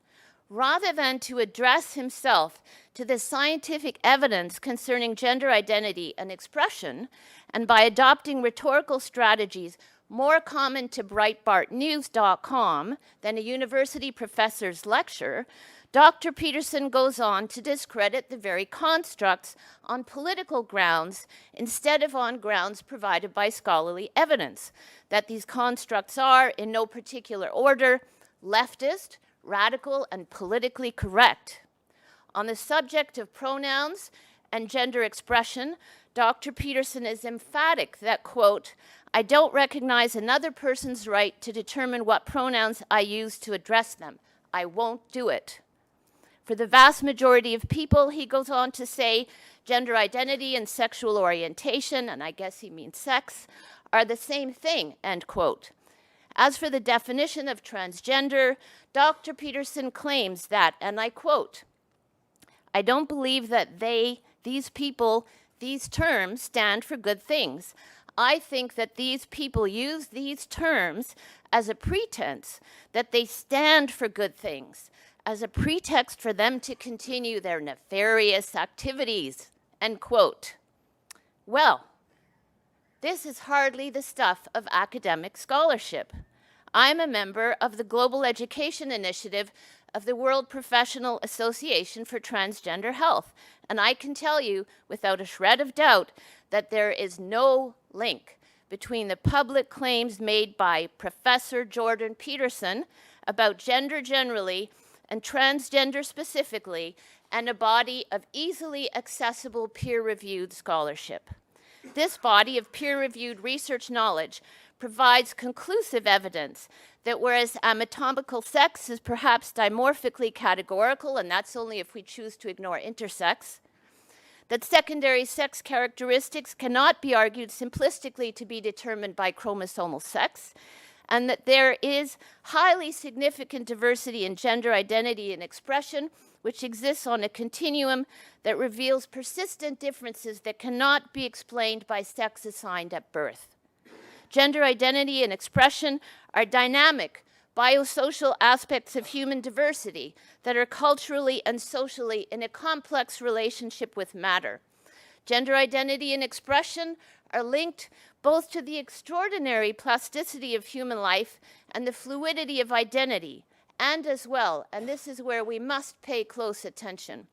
rather than to address himself to the scientific evidence concerning gender identity and expression, and by adopting rhetorical strategies more common to breitbartnews.com than a university professor's lecture, Dr. Peterson goes on to discredit the very constructs on political grounds instead of on grounds provided by scholarly evidence, that these constructs are, in no particular order, leftist, radical, and politically correct. On the subject of pronouns and gender expression, Dr. Peterson is emphatic that, quote, "I don't recognize another person's right to determine what pronouns I use to address them. I won't do it." For the vast majority of people, he goes on to say, gender identity and sexual orientation, and I guess he means sex, are the same thing, end quote. As for the definition of transgender, Dr. Peterson claims that, and I quote, "I don't believe that these people, these terms stand for good things. I think that these people use these terms as a pretense that they stand for good things, as a pretext for them to continue their nefarious activities," end quote. Well, this is hardly the stuff of academic scholarship. I'm a member of the Global Education Initiative of the World Professional Association for Transgender Health, and I can tell you without a shred of doubt that there is no link between the public claims made by Professor Jordan Peterson about gender generally and transgender specifically, and a body of easily accessible peer-reviewed scholarship. This body of peer-reviewed research knowledge provides conclusive evidence that whereas anatomical sex is perhaps dimorphically categorical, and that's only if we choose to ignore intersex, that secondary sex characteristics cannot be argued simplistically to be determined by chromosomal sex, and that there is highly significant diversity in gender identity and expression, which exists on a continuum that reveals persistent differences that cannot be explained by sex assigned at birth. Gender identity and expression are dynamic, biosocial aspects of human diversity that are culturally and socially in a complex relationship with matter. Gender identity and expression are linked both to the extraordinary plasticity of human life and the fluidity of identity, and as well, and this is where we must pay close attention,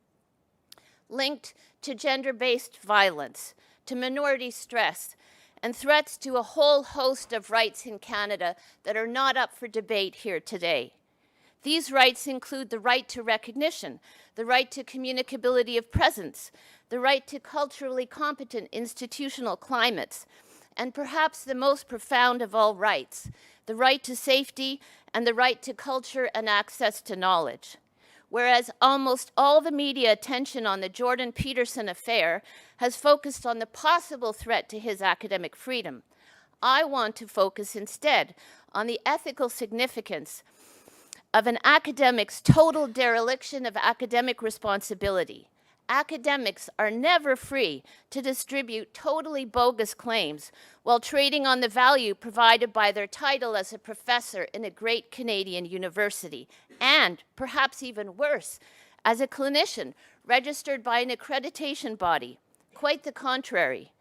linked to gender-based violence, to minority stress, and threats to a whole host of rights in Canada that are not up for debate here today. These rights include the right to recognition, the right to communicability of presence, the right to culturally competent institutional climates, and perhaps the most profound of all rights, the right to safety and the right to culture and access to knowledge. Whereas almost all the media attention on the Jordan Peterson affair has focused on the possible threat to his academic freedom, I want to focus instead on the ethical significance of an academic's total dereliction of academic responsibility. Academics are never free to distribute totally bogus claims while trading on the value provided by their title as a professor in a great Canadian university, and perhaps even worse, as a clinician registered by an accreditation body. Quite the contrary.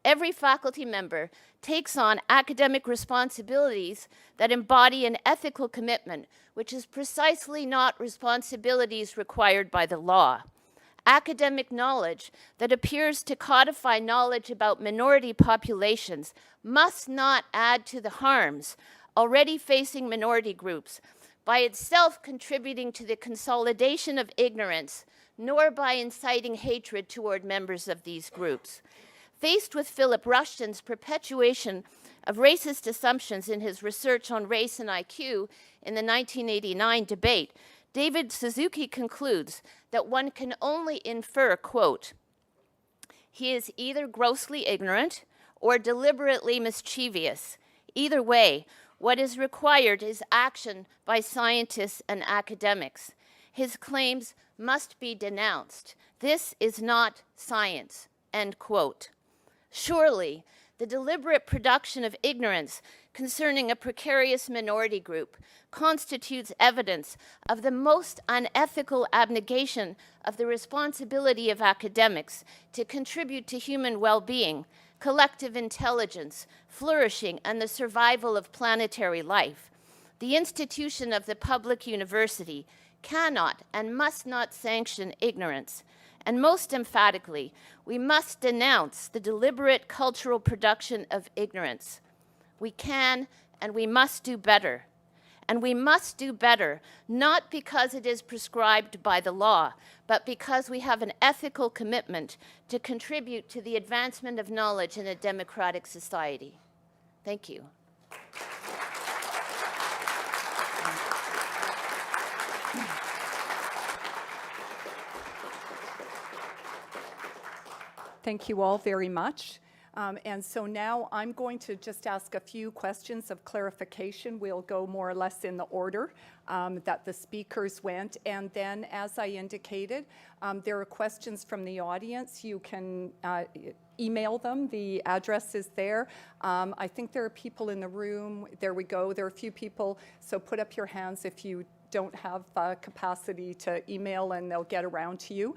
Every faculty member takes on academic responsibilities that embody an ethical commitment, which is precisely not responsibilities required by the law. Academic knowledge that appears to codify knowledge about minority populations must not add to the harms already facing minority groups by itself contributing to the consolidation of ignorance, nor by inciting hatred toward members of these groups. Faced with Philip Rushton's perpetuation of racist assumptions in his research on race and IQ in the 1989 debate, David Suzuki concludes that one can only infer, quote, "He is either grossly ignorant or deliberately mischievous. Either way, what is required is action by scientists and academics. His claims must be denounced. This is not science," end quote. Surely, The deliberate production of ignorance concerning a precarious minority group constitutes evidence of the most unethical abnegation of the responsibility of academics to contribute to human well-being, collective intelligence, flourishing, and the survival of planetary life. The institution of the public university cannot and must not sanction ignorance. And most emphatically, we must denounce the deliberate cultural production of ignorance. We can and we must do better. And we must do better, not because it is prescribed by the law, but because we have an ethical commitment to contribute to the advancement of knowledge in a democratic society. Thank you. Thank you all very much. And so now I'm going to just ask a few questions of clarification. We'll go more or less in the order that the speakers went. And then, as I indicated, there are questions from the audience. You can email them. The address is there. I think there are people in the room. There we go. There are a few people. So put up your hands if you don't have capacity to email, and they'll get around to you.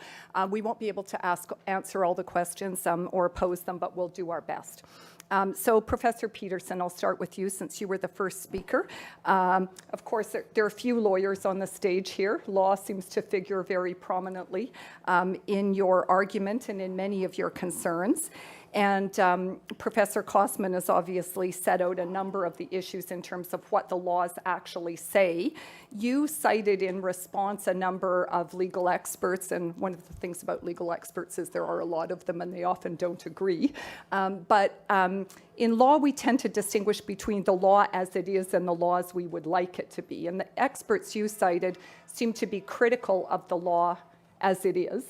We won't be able to answer all the questions or pose them, but we'll do our best. So Professor Peterson, I'll start with you since you were the first speaker. Of course, there are a few lawyers on the stage here. Law seems to figure very prominently in your argument and in many of your concerns. And Professor Kosman has obviously set out a number of the issues in terms of what the laws actually say. You cited in response a number of legal experts, and one of the things about legal experts is there are a lot of them and they often don't agree. But in law, we tend to distinguish between the law as it is and the laws we would like it to be. And the experts you cited seem to be critical of the law as it is.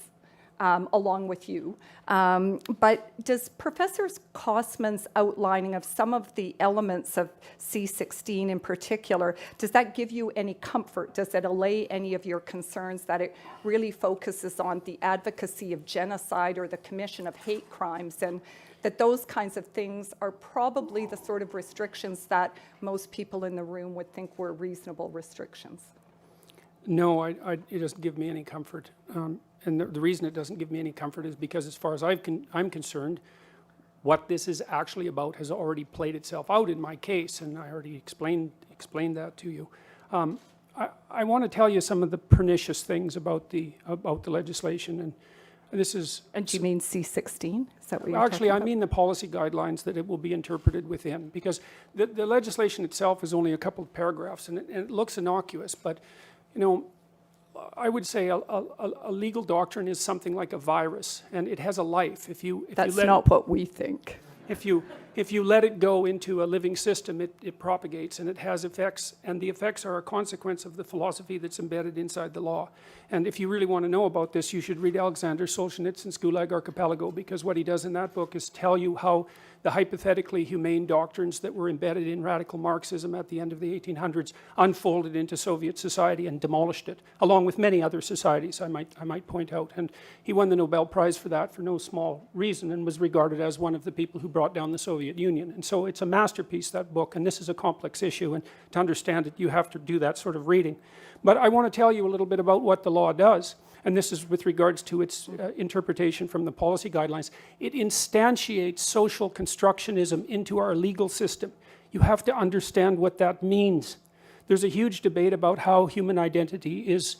Along with you. But does Professor Kosman's outlining of some of the elements of C16 in particular, does that give you any comfort? Does it allay any of your concerns that it really focuses on the advocacy of genocide or the commission of hate crimes, and that those kinds of things are probably the sort of restrictions that most people in the room would think were reasonable restrictions? No, it doesn't give me any comfort. And the reason it doesn't give me any comfort is because, as far as I'm concerned, what this is actually about has already played itself out in my case, and I already explained that to you. I want to tell you some of the pernicious things about the legislation, and this is. And do you mean C16? Is that what you're Actually, talking I about? mean the policy guidelines that it will be interpreted within, because the legislation itself is only a couple of paragraphs, and it looks innocuous, but you know, I would say a legal doctrine is something like a virus, and it has a life. That's not what we think. If you let it go into a living system, it propagates and it has effects, and the effects are a consequence of the philosophy that's embedded inside the law. And if you really want to know about this, you should read Alexander Solzhenitsyn's Gulag Archipelago, because what he does in that book is tell you how the hypothetically humane doctrines that were embedded in radical Marxism at the end of the 1800s unfolded into Soviet society and demolished it, along with many other societies, I might point out. And he won the Nobel Prize for that for no small reason, and was regarded as one of the people who brought down the Soviet Union. And so it's a masterpiece, that book, and this is a complex issue, and to understand it, you have to do that sort of reading. But I want to tell you a little bit about what the law does, and this is with regards to its interpretation from the policy guidelines. It instantiates social constructionism into our legal system. You have to understand what that means. There's a huge debate about how human identity is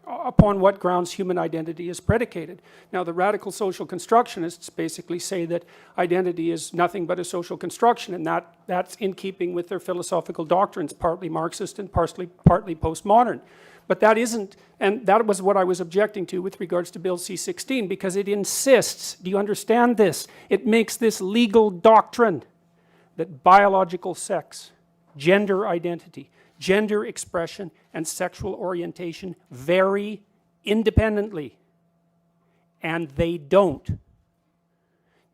upon what grounds human identity is predicated. Now, the radical social constructionists basically say that identity is nothing but a social construction, and that's in keeping with their philosophical doctrines, partly Marxist and partly postmodern. But that isn't, and that was what I was objecting to with regards to Bill C16, because it insists, do you understand this? It makes this legal doctrine that biological sex, gender identity, gender expression, and sexual orientation vary independently. And they don't.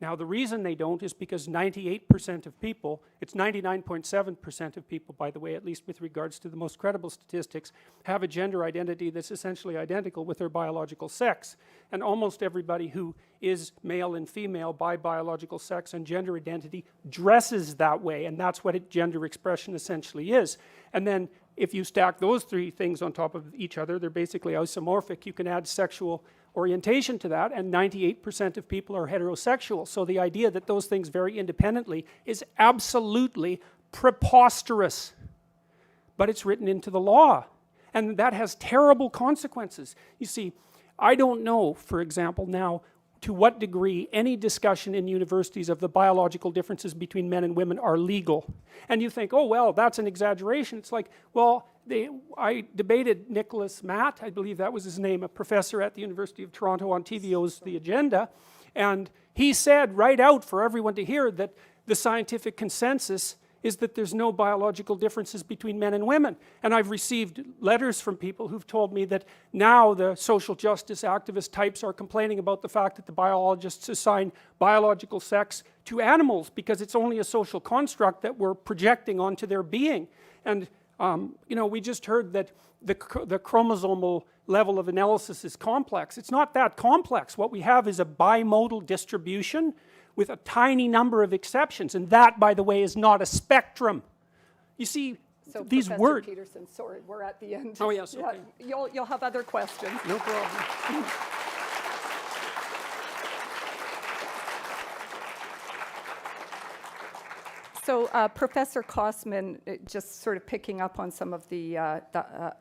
Now, the reason they don't is because 98% of people, it's 99.7% of people, by the way, at least with regards to the most credible statistics, have a gender identity that's essentially identical with their biological sex. And almost everybody who is male and female by biological sex and gender identity dresses that way, and that's what gender expression essentially is. And then if you stack those three things on top of each other, they're basically isomorphic. You can add sexual orientation to that, and 98% of people are heterosexual. So the idea that those things vary independently is absolutely preposterous. But it's written into the law, and that has terrible consequences. You see, I don't know, for example, now, to what degree any discussion in universities of the biological differences between men and women are legal. And you think, oh, well, that's an exaggeration. It's like, well, I debated Nicholas Matt, I believe that was his name, a professor at the University of Toronto on TVO's The Agenda, and he said right out for everyone to hear that the scientific consensus is that there's no biological differences between men and women. And I've received letters from people who've told me that now the social justice activist types are complaining about the fact that the biologists assign biological sex to animals because it's only a social construct that we're projecting onto their being. And you know, we just heard that the chromosomal level of analysis is complex. It's not that complex. What we have is a bimodal distribution with a tiny number of exceptions, and that, by the way, is not a spectrum. You see, So these Professor words... Peterson, sorry, we're at the end. Oh, yes, okay. Yeah, you'll have other questions. No problem. So Professor Kosman, just sort of picking up on some of the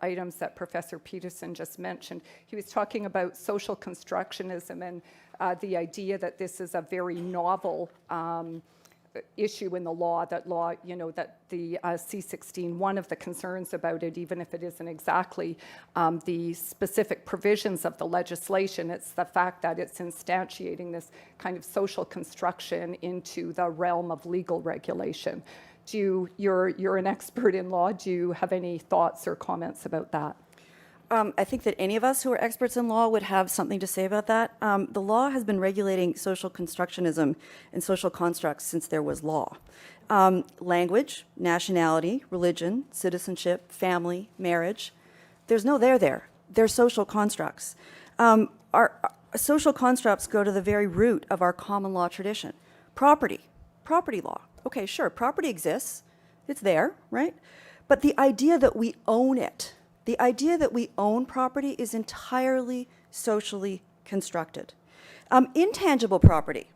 items that Professor Peterson just mentioned, he was talking about social constructionism and the idea that this is a very novel issue in the law, that the C16, one of the concerns about it, even if it isn't exactly the specific provisions of the legislation, it's the fact that it's instantiating this kind of social construction into the realm of legal regulation. You're an expert in law. Do you have any thoughts or comments about that? I think that any of us who are experts in law would have something to say about that. The law has been regulating social constructionism and social constructs since there was law. Language, nationality, religion, citizenship, family, marriage, there's no there. They're social constructs. Our social constructs go to the very root of our common law tradition. Property law. Okay, sure, property exists. It's there, right? But the idea that we own it, the idea that we own property is entirely socially constructed. Intangible property,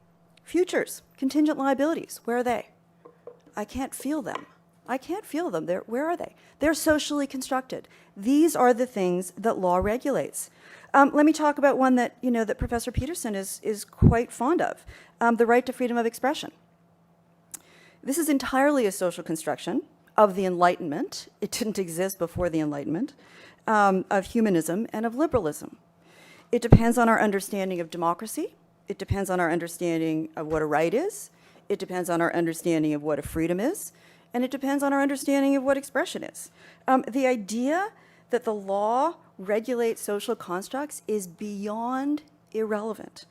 futures, contingent liabilities, where are they? I can't feel them. Where are they? They're socially constructed. These are the things that law regulates. Let me talk about one that, that Professor Peterson is quite fond of, the right to freedom of expression. This is entirely a social construction of the Enlightenment. It didn't exist before the Enlightenment, of humanism and of liberalism. It depends on our understanding of democracy. It depends on our understanding of what a right is. It depends on our understanding of what a freedom is. And it depends on our understanding of what expression is. The idea that the law regulates social constructs is beyond irrelevant.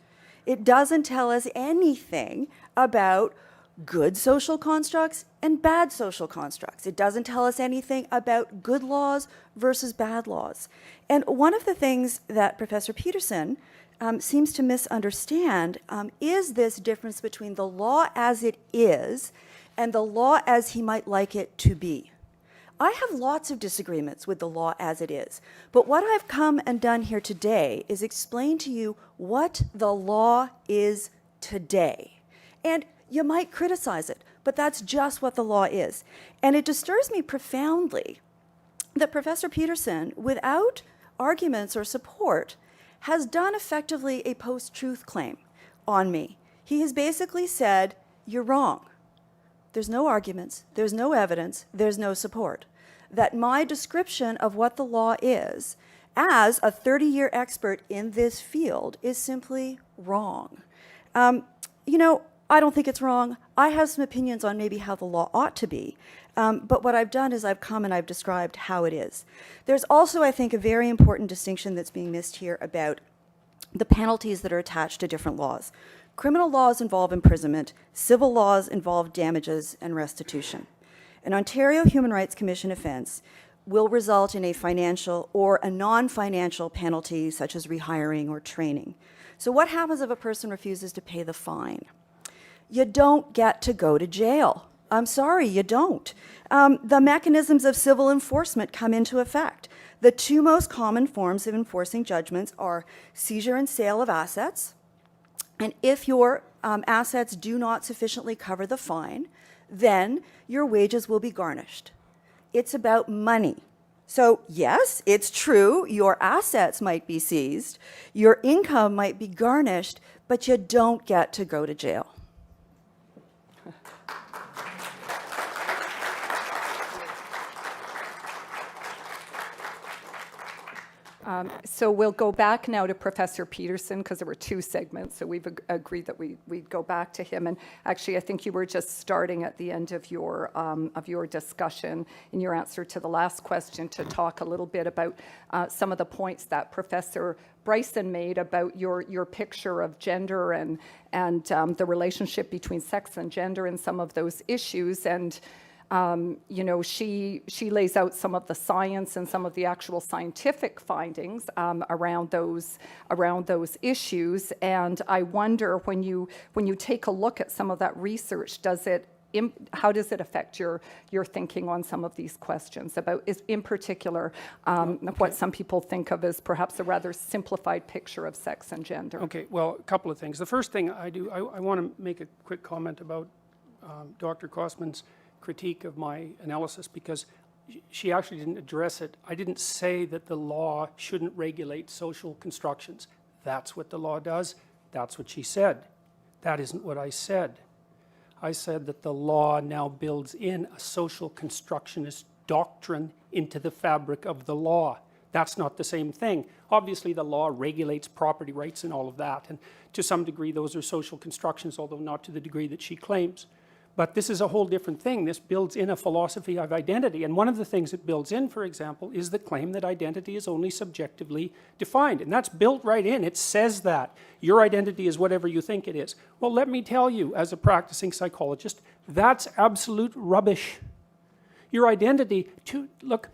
It doesn't tell us anything about good social constructs and bad social constructs. It doesn't tell us anything about good laws versus bad laws. And one of the things that Professor Peterson seems to misunderstand is this difference between the law as it is and the law as he might like it to be. I have lots of disagreements with the law as it is, but what I've come and done here today is explain to you what the law is today. And you might criticize it, but that's just what the law is. And it disturbs me profoundly that Professor Peterson, without arguments or support, has done effectively a post-truth claim on me. He has basically said, you're wrong. There's no arguments, there's no evidence, there's no support. That my description of what the law is, as a 30-year expert in this field, is simply wrong. I don't think it's wrong. I have some opinions on maybe how the law ought to be. But what I've done is I've come and I've described how it is. There's also, I think, a very important distinction that's being missed here about the penalties that are attached to different laws. Criminal laws involve imprisonment. Civil laws involve damages and restitution. An Ontario Human Rights Commission offence will result in a financial or a non-financial penalty, such as rehiring or training. So what happens if a person refuses to pay the fine? You don't get to go to jail. I'm sorry, you don't. The mechanisms of civil enforcement come into effect. The two most common forms of enforcing judgments are seizure and sale of assets. And if your assets do not sufficiently cover the fine, then your wages will be garnished. It's about money. So yes, it's true, your assets might be seized, your income might be garnished, but you don't get to go to jail. So we'll go back now to Professor Peterson, because there were two segments, so we've agreed that we'd go back to him. And actually, I think you were just starting at the end of your discussion in your answer to the last question to talk a little bit about some of the points that Professor Bryson made about your picture of gender and the relationship between sex and gender and some of those issues. And you know, she lays out some of the science and some of the actual scientific findings around those issues. And I wonder, when you take a look at some of that research, how does it affect your thinking on some of these questions about, in particular, what some people think of as perhaps a rather simplified picture of sex and gender? Okay, well, a couple of things. The first thing I want to make a quick comment about Dr. Kosman's critique of my analysis, because she actually didn't address it. I didn't say that the law shouldn't regulate social constructions. That's what the law does. That's what she said. That isn't what I said. I said that the law now builds in a social constructionist doctrine into the fabric of the law. That's not the same thing. Obviously, the law regulates property rights and all of that, and to some degree those are social constructions, although not to the degree that she claims. But this is a whole different thing. This builds in a philosophy of identity. And one of the things it builds in, for example, is the claim that identity is only subjectively defined. And that's built right in. It says that. Your identity is whatever you think it is. Well, let me tell you, as a practicing psychologist, that's absolute rubbish. Your identity, look,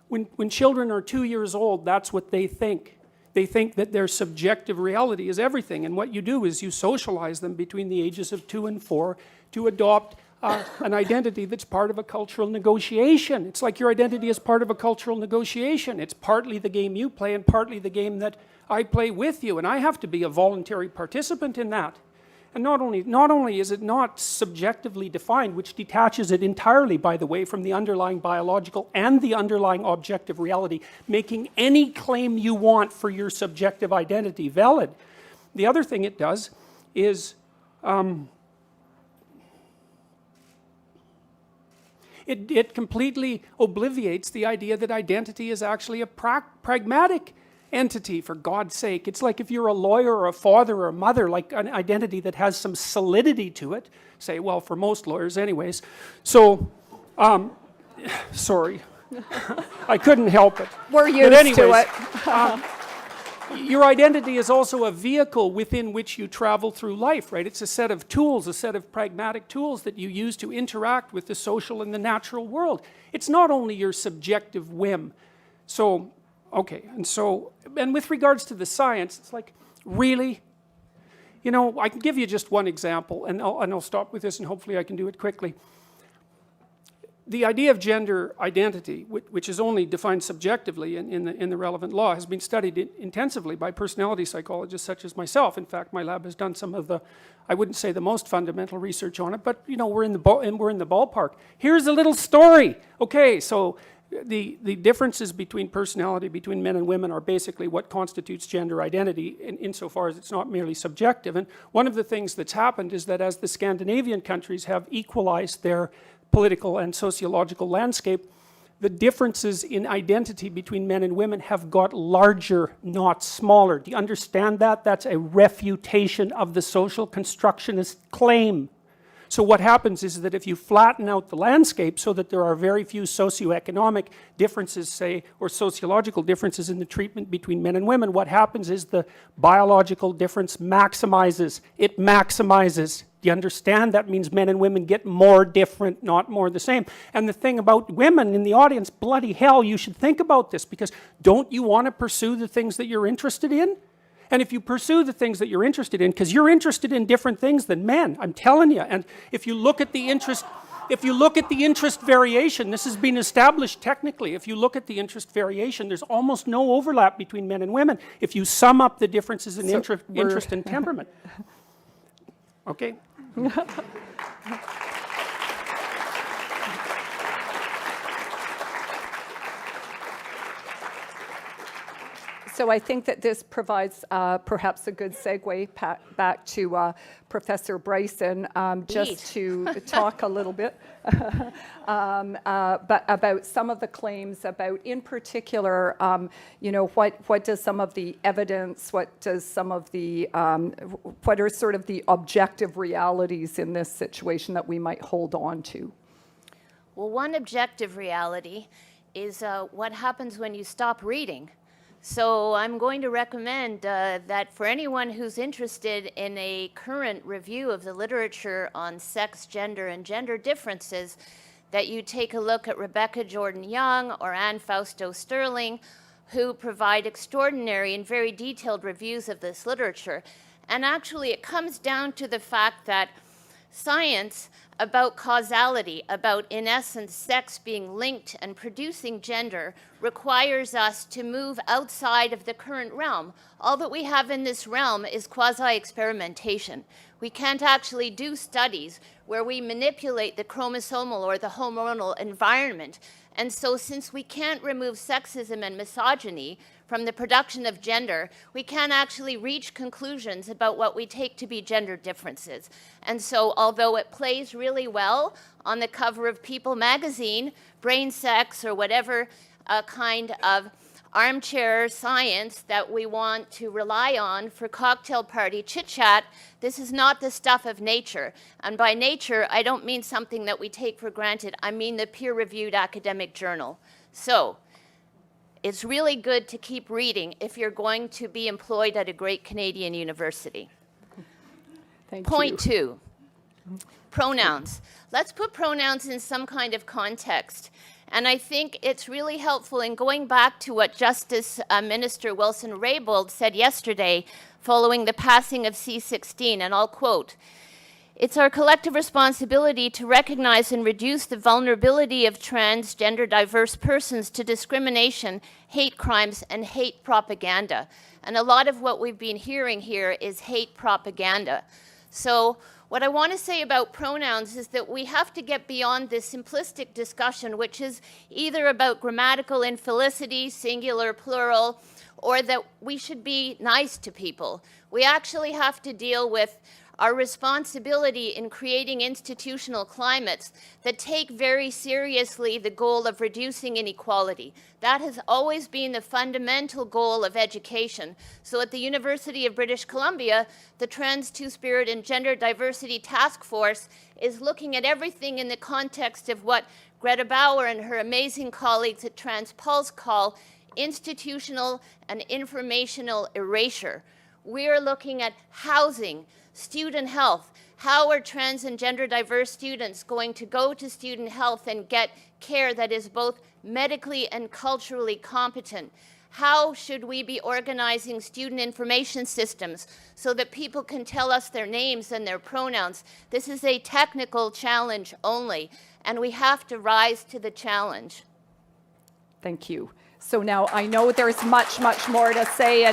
when children are 2 years old, that's what they think. They think that their subjective reality is everything. And what you do is you socialize them between the ages of 2 and 4 to adopt an identity that's part of a cultural negotiation. It's like your identity is part of a cultural negotiation. It's partly the game you play and partly the game that I play with you. And I have to be a voluntary participant in that. And not only is it not subjectively defined, which detaches it entirely, by the way, from the underlying biological and the underlying objective reality, making any claim you want for your subjective identity valid. The other thing it does is it completely obliviates the idea that identity is actually a pragmatic entity, for God's sake. It's like if you're a lawyer or a father or a mother, like an identity that has some solidity to it. Say, well, for most lawyers anyways. So, sorry. I couldn't help it. We're used to it. Your identity is also a vehicle within which you travel through life, right? It's a set of tools, a set of pragmatic tools that you use to interact with the social and the natural world. It's not only your subjective whim. So, okay, and with regards to the science, it's like, really? You know, I can give you just one example, and I'll stop with this, and hopefully I can do it quickly. The idea of gender identity, which is only defined subjectively in the relevant law, has been studied intensively by personality psychologists such as myself. In fact, my lab has done some of the, I wouldn't say the most fundamental research on it, but you know, we're in the ballpark. Here's a little story. Okay, so the differences between personality between men and women are basically what constitutes gender identity insofar as it's not merely subjective. And one of the things that's happened is that as the Scandinavian countries have equalized their political and sociological landscape, the differences in identity between men and women have got larger, not smaller. Do you understand that? That's a refutation of the social constructionist claim. So what happens is that if you flatten out the landscape so that there are very few socioeconomic differences, say, or sociological differences in the treatment between men and women, what happens is the biological difference maximizes. It maximizes. Do you understand? That means men and women get more different, not more the same. And the thing about women in the audience, bloody hell, you should think about this, because don't you want to pursue the things that you're interested in? And if you pursue the things that you're interested in, because you're interested in different things than men, I'm telling you, and if you look at the interest variation, this has been established technically, if you look at the interest variation, there's almost no overlap between men and women if you sum up the differences in interest and temperament. Okay? So I think that this provides perhaps a good segue back to Professor Bryson, just to talk a little bit but about some of the claims about, in particular, you know, what does some of the evidence, what does some of the, what are sort of the objective realities in this situation that we might hold on to? Well, one objective reality is what happens when you stop reading. So I'm going to recommend that for anyone who's interested in a current review of the literature on sex, gender, and gender differences, that you take a look at Rebecca Jordan-Young or Anne Fausto Sterling, who provide extraordinary and very detailed reviews of this literature. And actually, it comes down to the fact that science about causality, about, in essence, sex being linked and producing gender, requires us to move outside of the current realm. All that we have in this realm is quasi-experimentation. We can't actually do studies where we manipulate the chromosomal or the hormonal environment. And so since we can't remove sexism and misogyny from the production of gender, we can't actually reach conclusions about what we take to be gender differences. And so although it plays really well on the cover of People magazine, brain sex, or whatever kind of armchair science that we want to rely on for cocktail party chit-chat, this is not the stuff of nature. And by nature, I don't mean something that we take for granted. I mean the peer-reviewed academic journal. So it's really good to keep reading if you're going to be employed at a great Canadian university. Thank Point you. 2, pronouns. Let's put pronouns in some kind of context. And I think it's really helpful in going back to what Justice Minister Wilson-Raybould said yesterday following the passing of C16, and I'll quote, "It's our collective responsibility to recognize and reduce the vulnerability of transgender diverse persons to discrimination, hate crimes, and hate propaganda." And a lot of what we've been hearing here is hate propaganda. So what I want to say about pronouns is that we have to get beyond this simplistic discussion, which is either about grammatical infelicity, singular, plural, or that we should be nice to people. We actually have to deal with our responsibility in creating institutional climates that take very seriously the goal of reducing inequality. That has always been the fundamental goal of education. So at the University of British Columbia, the Trans, Two-Spirit, and Gender Diversity Task Force is looking at everything in the context of what Greta Bauer and her amazing colleagues at TransPulse call institutional and informational erasure. We're looking at housing, student health. How are trans and gender diverse students going to go to student health and get care that is both medically and culturally competent? How should we be organizing student information systems so that people can tell us their names and their pronouns? This is a technical challenge only, and we have to rise to the challenge. Thank you. So now I know there's much, much more to say,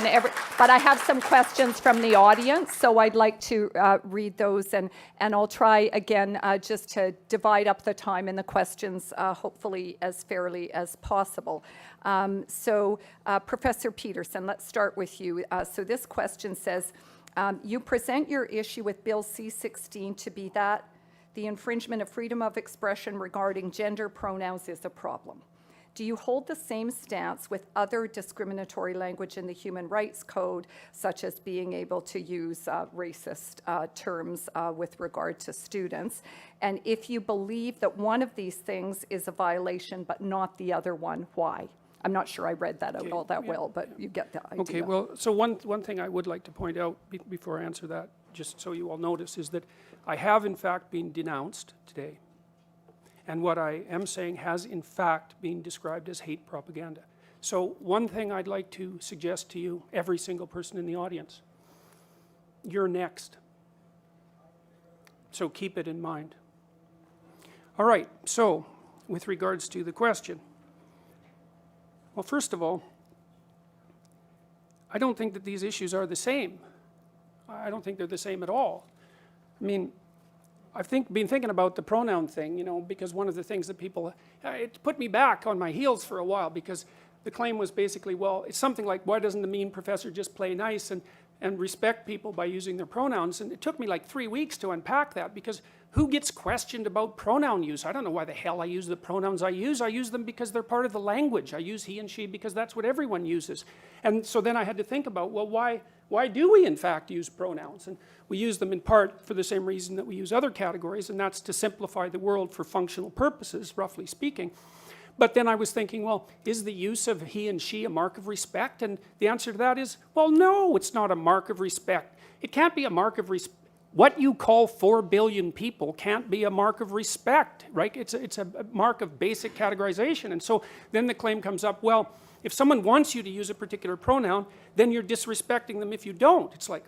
but I have some questions from the audience, so I'd like to read those, and I'll try again just to divide up the time in the questions, hopefully as fairly as possible. Professor Peterson, let's start with you. So this question says, you present your issue with Bill C16 to be that the infringement of freedom of expression regarding gender pronouns is a problem. Do you hold the same stance with other discriminatory language in the Human Rights Code, such as being able to use racist terms with regard to students? And if you believe that one of these things is a violation but not the other one, why? I'm not sure I read that out all that well, but you get the idea. Okay, well, so one thing I would like to point out before I answer that, just so you all notice, is that I have in fact been denounced today. And what I am saying has in fact been described as hate propaganda. So one thing I'd like to suggest to you, every single person in the audience, you're next. So keep it in mind. All right, so with regards to the question, well, first of all, I don't think that these issues are the same. I don't think they're the same at all. I mean, I've been thinking about the pronoun thing, you know, because one of the things that people, it put me back on my heels for a while, because the claim was basically, well, it's something like, why doesn't the mean professor just play nice and respect people by using their pronouns? And it took me like 3 weeks to unpack that, because who gets questioned about pronoun use? I don't know why the hell I use the pronouns I use. I use them because they're part of the language. I use he and she because that's what everyone uses. And so then I had to think about, well, why do we in fact use pronouns? And we use them in part for the same reason that we use other categories, and that's to simplify the world for functional purposes, roughly speaking. But then I was thinking, well, is the use of he and she a mark of respect? And the answer to that is, well, no, it's not a mark of respect. It can't be a mark of respect. What you call 4 billion people can't be a mark of respect, right? It's a mark of basic categorization. And so then the claim comes up, well, if someone wants you to use a particular pronoun, then you're disrespecting them if you don't. It's like,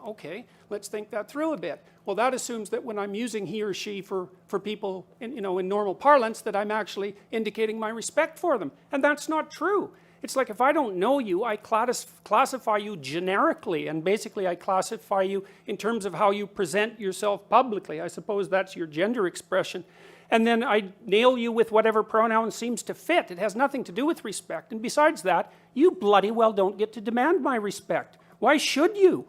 okay, let's think that through a bit. Well, that assumes that when I'm using he or she for people in normal parlance, that I'm actually indicating my respect for them. And that's not true. It's like, if I don't know you, I classify you generically, and basically I classify you in terms of how you present yourself publicly. I suppose that's your gender expression. And then I nail you with whatever pronoun seems to fit. It has nothing to do with respect. And besides that, you bloody well don't get to demand my respect. Why should you?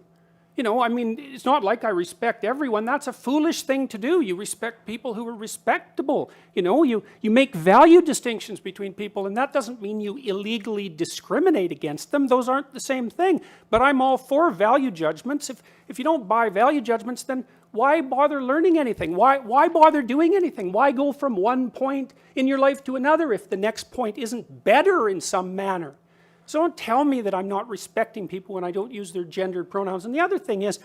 You know, I mean, it's not like I respect everyone. That's a foolish thing to do. You respect people who are respectable. You know, you make value distinctions between people, and that doesn't mean you illegally discriminate against them. Those aren't the same thing. But I'm all for value judgments. If you don't buy value judgments, then why bother learning anything? Why bother doing anything? Why go from one point in your life to another if the next point isn't better in some manner? So don't tell me that I'm not respecting people when I don't use their gendered pronouns. And the other thing is,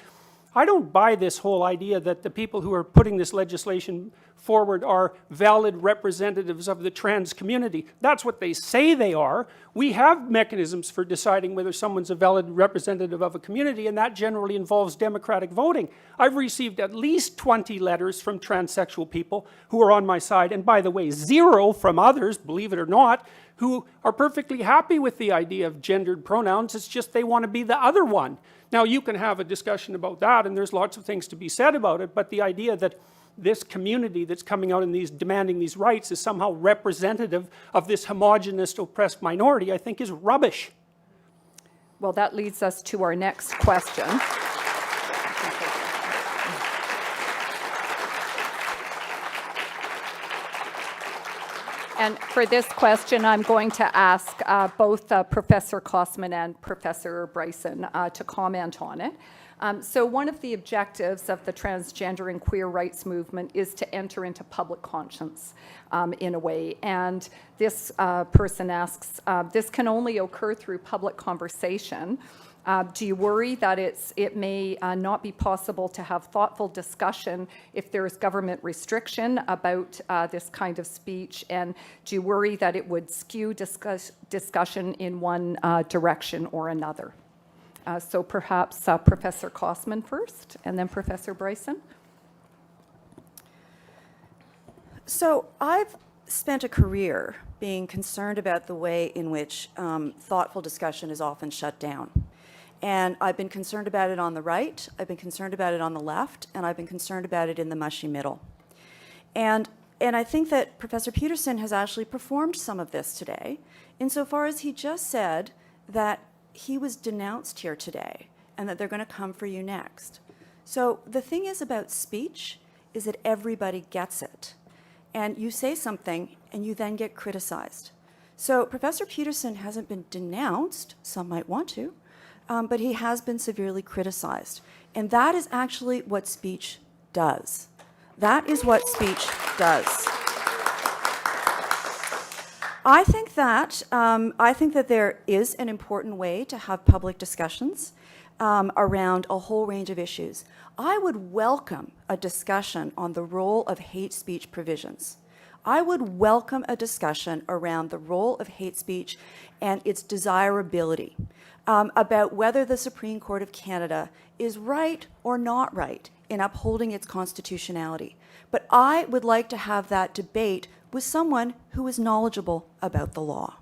I don't buy this whole idea that the people who are putting this legislation forward are valid representatives of the trans community. That's what they say they are. We have mechanisms for deciding whether someone's a valid representative of a community, and that generally involves democratic voting. I've received at least 20 letters from transsexual people who are on my side, and by the way, 0 from others, believe it or not, who are perfectly happy with the idea of gendered pronouns. It's just they want to be the other one. Now, you can have a discussion about that, and there's lots of things to be said about it, but the idea that this community that's coming out and demanding these rights is somehow representative of this homogenous oppressed minority, I think is rubbish. Well, that leads us to our next question. And for this question, I'm going to ask both Professor Kosman and Professor Bryson to comment on it. So one of the objectives of the transgender and queer rights movement is to enter into public conscience in a way. And this person asks, this can only occur through public conversation. Do you worry that it may not be possible to have thoughtful discussion if there is government restriction about this kind of speech? And do you worry that it would skew discussion in one direction or another? So perhaps Professor Kosman first, and then Professor Bryson. So I've spent a career being concerned about the way in which thoughtful discussion is often shut down. And I've been concerned about it on the right, I've been concerned about it on the left, and I've been concerned about it in the mushy middle. And I think that Professor Peterson has actually performed some of this today, insofar as he just said that he was denounced here today and that they're going to come for you next. So the thing is about speech is that everybody gets it. And you say something and you then get criticized. So Professor Peterson hasn't been denounced, some might want to, but he has been severely criticized. And that is actually what speech does. That is what speech does. I think that there is an important way to have public discussions around a whole range of issues. I would welcome a discussion on the role of hate speech provisions. I would welcome a discussion around the role of hate speech and its desirability, about whether the Supreme Court of Canada is right or not right in upholding its constitutionality. But I would like to have that debate with someone who is knowledgeable about the law.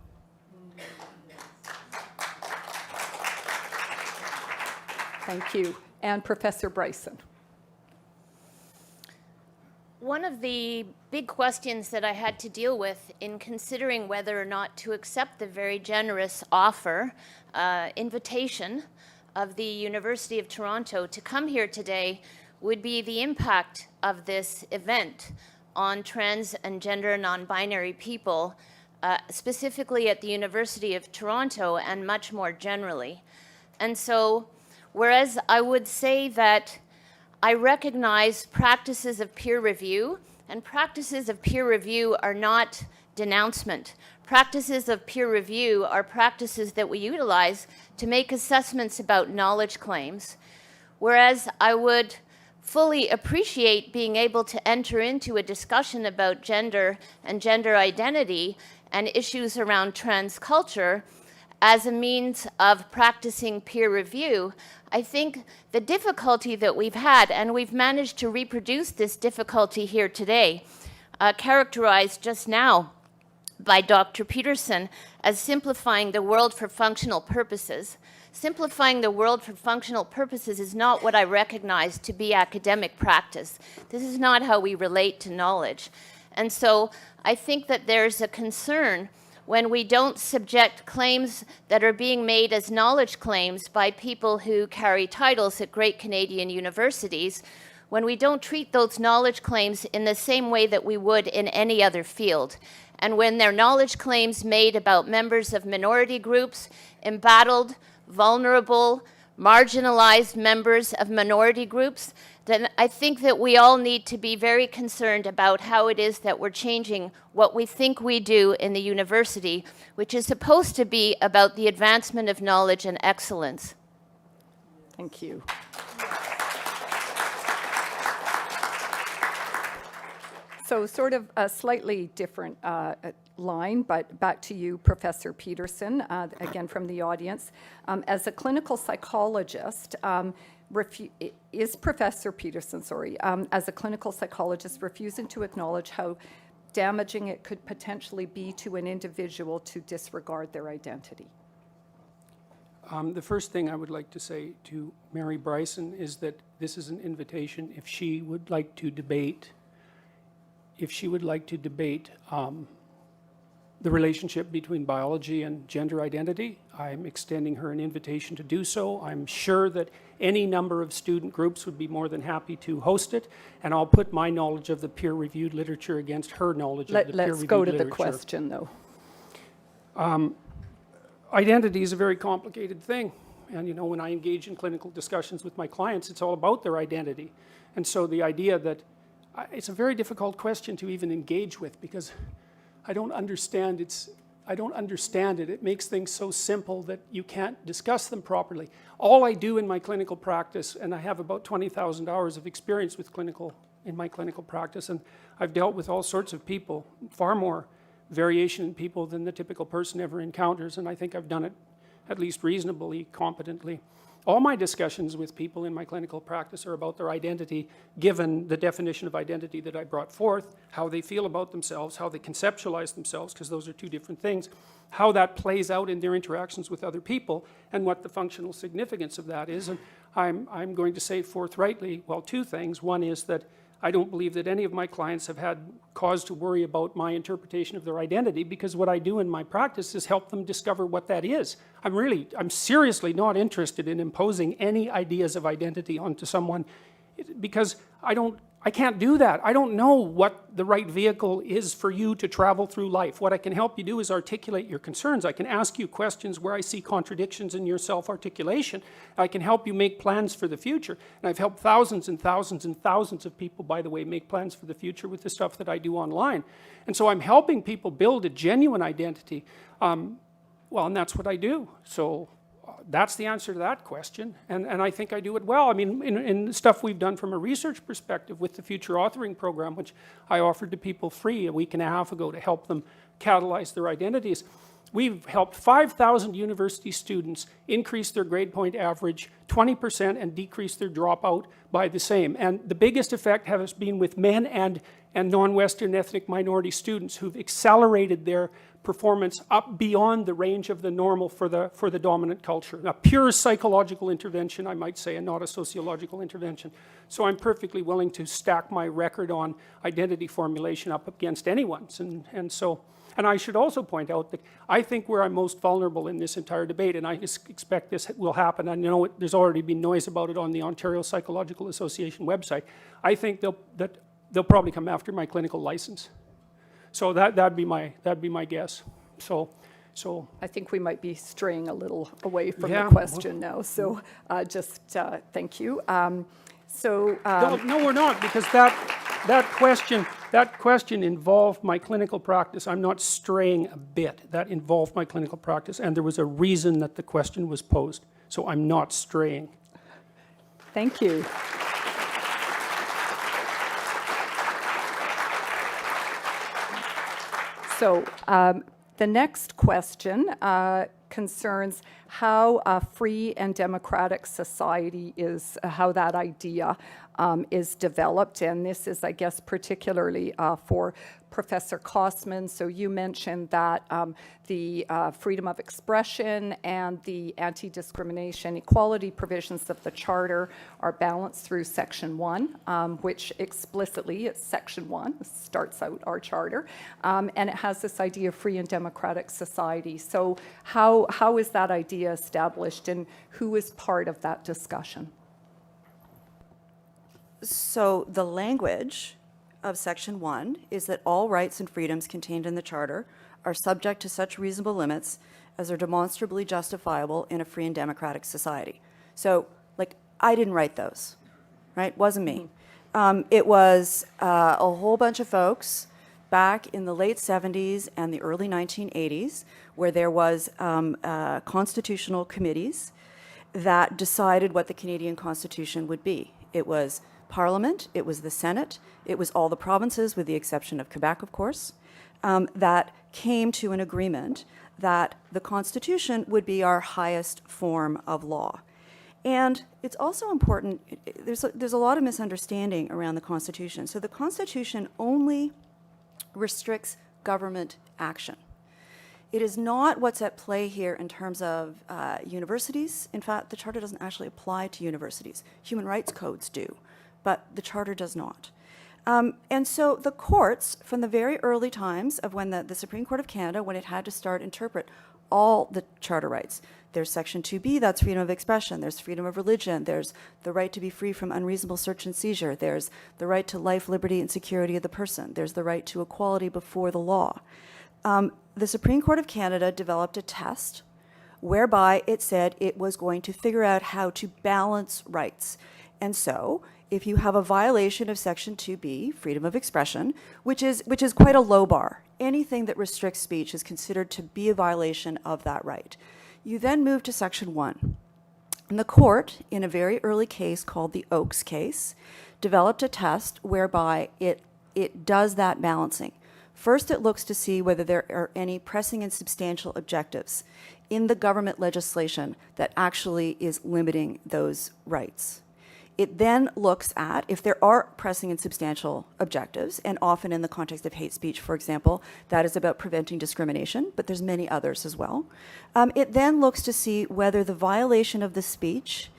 Thank you. And Professor Bryson. One of the big questions that I had to deal with in considering whether or not to accept the very generous offer, invitation of the University of Toronto to come here today would be the impact of this event on trans and gender non-binary people, specifically at the University of Toronto and much more generally. And so, whereas I would say that I recognize practices of peer review, and practices of peer review are not denouncement. Practices of peer review are practices that we utilize to make assessments about knowledge claims, whereas I would fully appreciate being able to enter into a discussion about gender and gender identity and issues around trans culture as a means of practicing peer review. I think the difficulty that we've had, and we've managed to reproduce this difficulty here today, characterized just now by Dr. Peterson as simplifying the world for functional purposes. Simplifying the world for functional purposes is not what I recognize to be academic practice. This is not how we relate to knowledge. And so I think that there's a concern when we don't subject claims that are being made as knowledge claims by people who carry titles at great Canadian universities, when we don't treat those knowledge claims in the same way that we would in any other field. And when they're knowledge claims made about members of minority groups, embattled, vulnerable, marginalized members of minority groups, then I think that we all need to be very concerned about how it is that we're changing what we think we do in the university, which is supposed to be about the advancement of knowledge and excellence. Thank you. So sort of a slightly different line, but back to you, Professor Peterson, again from the audience. As a clinical psychologist, is Professor Peterson, as a clinical psychologist, refusing to acknowledge how damaging it could potentially be to an individual to disregard their identity? The first thing I would like to say to Mary Bryson is that this is an invitation. If she would like to debate, the relationship between biology and gender identity, I'm extending her an invitation to do so. I'm sure that any number of student groups would be more than happy to host it, and I'll put my knowledge of the peer-reviewed literature against her knowledge of the peer-reviewed literature. Let's go to the question, though. Identity is a very complicated thing, and when I engage in clinical discussions with my clients, it's all about their identity. And so the idea that it's a very difficult question to even engage with, because I don't understand it. It makes things so simple that you can't discuss them properly. All I do in my clinical practice, and I have about 20,000 hours of experience in my clinical practice, and I've dealt with all sorts of people, far more variation in people than the typical person ever encounters, and I think I've done it at least reasonably competently. All my discussions with people in my clinical practice are about their identity, given the definition of identity that I brought forth, how they feel about themselves, how they conceptualize themselves, because those are two different things, how that plays out in their interactions with other people, and what the functional significance of that is. And I'm going to say forthrightly, well, two things. One is that I don't believe that any of my clients have had cause to worry about my interpretation of their identity, because what I do in my practice is help them discover what that is. I'm seriously not interested in imposing any ideas of identity onto someone, because I I can't do that. I don't know what the right vehicle is for you to travel through life. What I can help you do is articulate your concerns. I can ask you questions where I see contradictions in your self-articulation. I can help you make plans for the future. And I've helped thousands and thousands and thousands of people, by the way, make plans for the future with the stuff that I do online. And so I'm helping people build a genuine identity. Well, and that's what I do. So that's the answer to that question, and I think I do it well. I mean, in stuff we've done from a research perspective with the Future Authoring Program, which I offered to people free a week and a half ago to help them catalyze their identities, we've helped 5,000 university students increase their grade point average 20% and decrease their dropout by the same. And the biggest effect has been with men and non-Western ethnic minority students who've accelerated their performance up beyond the range of the normal for the dominant culture. A pure psychological intervention, I might say, and not a sociological intervention. So I'm perfectly willing to stack my record on identity formulation up against anyone's. And I should also point out that I think where I'm most vulnerable in this entire debate, and I expect this will happen, and there's already been noise about it on the Ontario Psychological Association website, I think they'll probably come after my clinical license. So that'd be my guess. So I think we might be straying a little away from Yeah. the question now, so just thank you. No, we're not, because that question involved my clinical practice. I'm not straying a bit. That involved my clinical practice, and there was a reason that the question was posed. So I'm not straying. Thank you. So the next question concerns how a free and democratic society is, how that idea is developed. And this is, I guess, particularly for Professor Kosman. So you mentioned that the freedom of expression and the anti-discrimination equality provisions of the Charter are balanced through Section 1, which explicitly, it's Section 1, starts out our Charter, and it has this idea of free and democratic society. So how is that idea established, and who is part of that discussion? So the language of Section 1 is that all rights and freedoms contained in the Charter are subject to such reasonable limits as are demonstrably justifiable in a free and democratic society. So, I didn't write those, right? Wasn't me. It was a whole bunch of folks back in the late 70s and the early 1980s where there was constitutional committees that decided what the Canadian Constitution would be. It was Parliament, it was the Senate, it was all the provinces, with the exception of Quebec, of course, that came to an agreement that the Constitution would be our highest form of law. And it's also important, there's a lot of misunderstanding around the Constitution. So the Constitution only restricts government action. It is not what's at play here in terms of universities. In fact, the Charter doesn't actually apply to universities. Human rights codes do, but the Charter does not. And so the courts, from the very early times of when the Supreme Court of Canada, when it had to start interpret all the Charter rights, there's Section 2B, that's freedom of expression, there's freedom of religion, there's the right to be free from unreasonable search and seizure, there's the right to life, liberty, and security of the person, there's the right to equality before the law. The Supreme Court of Canada developed a test whereby it said it was going to figure out how to balance rights. And so, if you have a violation of Section 2B, freedom of expression, which is quite a low bar, anything that restricts speech is considered to be a violation of that right. You then move to Section 1. And the court, in a very early case called the Oakes case, developed a test whereby it does that balancing. First, it looks to see whether there are any pressing and substantial objectives in the government legislation that actually is limiting those rights. It then looks at if there are pressing and substantial objectives, and often in the context of hate speech, for example, that is about preventing discrimination, but there's many others as well. It then looks to see whether the violation of the speech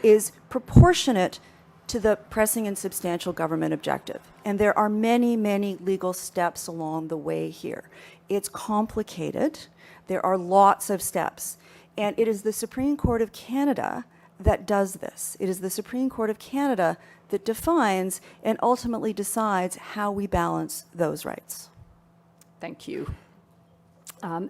is proportionate to the pressing and substantial government objective. And there are many, many legal steps along the way here. It's complicated. There are lots of steps. And it is the Supreme Court of Canada that does this. It is the Supreme Court of Canada that defines and ultimately decides how we balance those rights. Thank you.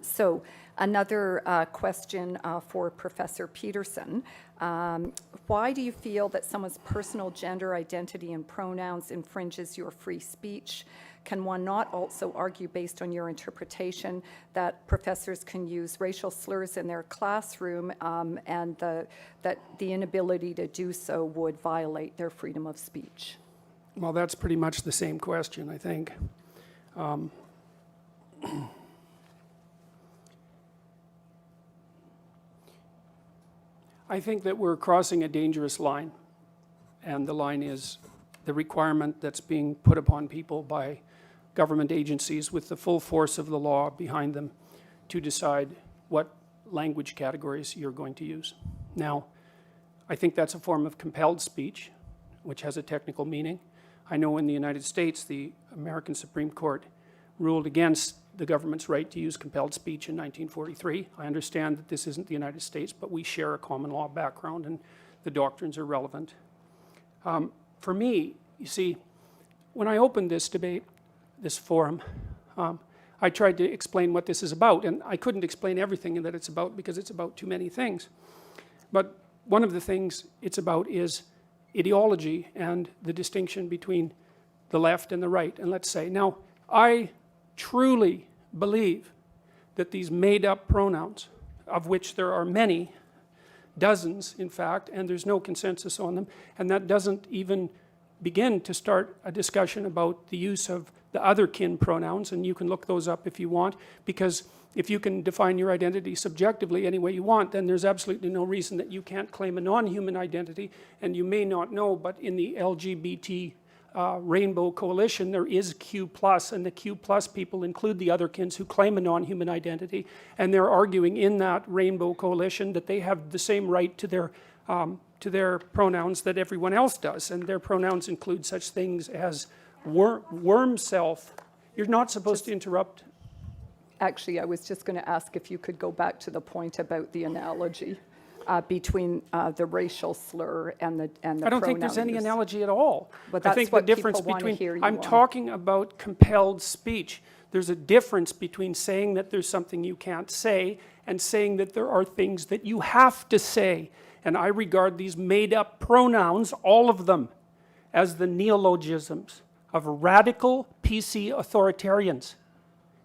So another question for Professor Peterson. Why do you feel that someone's personal gender identity and pronouns infringes your free speech? Can one not also argue, based on your interpretation, that professors can use racial slurs in their classroom and that the inability to do so would violate their freedom of speech? Well, that's pretty much the same question, I think. I think that we're crossing a dangerous line, and the line is the requirement that's being put upon people by government agencies with the full force of the law behind them to decide what language categories you're going to use. Now, I think that's a form of compelled speech, which has a technical meaning. I know in the United States, the American Supreme Court ruled against the government's right to use compelled speech in 1943. I understand that this isn't the United States, but we share a common law background and the doctrines are relevant. For me, you see, when I opened this debate, this forum, I tried to explain what this is about, and I couldn't explain everything that it's about because it's about too many things. But one of the things it's about is ideology and the distinction between the left and the right, and let's say. Now, I truly believe that these made-up pronouns, of which there are many, dozens in fact, and there's no consensus on them, and that doesn't even begin to start a discussion about the use of the other kin pronouns, and you can look those up if you want, because if you can define your identity subjectively any way you want, then there's absolutely no reason that you can't claim a non-human identity. And you may not know, but in the LGBT Rainbow Coalition, there is Q+, and the Q+ people include the otherkins who claim a non-human identity, and they're arguing in that Rainbow Coalition that they have the same right to their pronouns that everyone else does, and their pronouns include such things as worm self. You're not supposed to interrupt. Actually, I was just going to ask if you could go back to the point about the analogy between the racial slur and the I don't think there's any use. analogy at all. But that's I think what the difference people wanna between, hear you I'm on. talking about compelled speech. There's a difference between saying that there's something you can't say and saying that there are things that you have to say. And I regard these made-up pronouns, all of them, as the neologisms of radical PC authoritarians.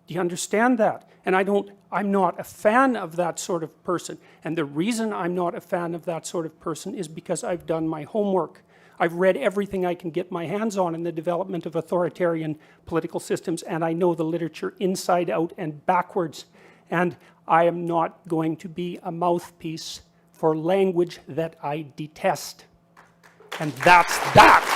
Do you understand that? And I'm not a fan of that sort of person. And the reason I'm not a fan of that sort of person is because I've done my homework. I've read everything I can get my hands on in the development of authoritarian political systems, and I know the literature inside out and backwards. And I am not going to be a mouthpiece for language that I detest. And that's that.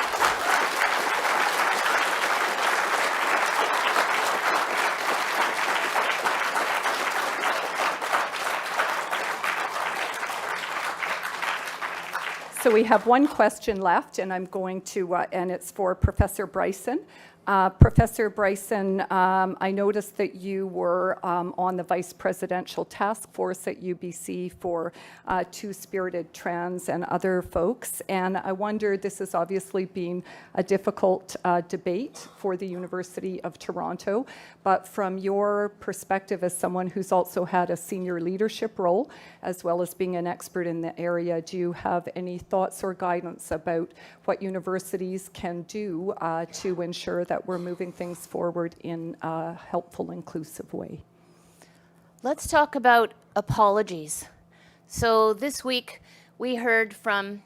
So we have one question left, and I'm going to, and it's for Professor Bryson. Professor Bryson, I noticed that you were on the Vice Presidential Task Force at UBC for two-spirited trans and other folks, and I wonder, this has obviously been a difficult debate for the University of Toronto, but from your perspective as someone who's also had a senior leadership role, as well as being an expert in the area, do you have any thoughts or guidance about what universities can do to ensure that we're moving things forward in a helpful, inclusive way? Let's talk about apologies. So this week we heard from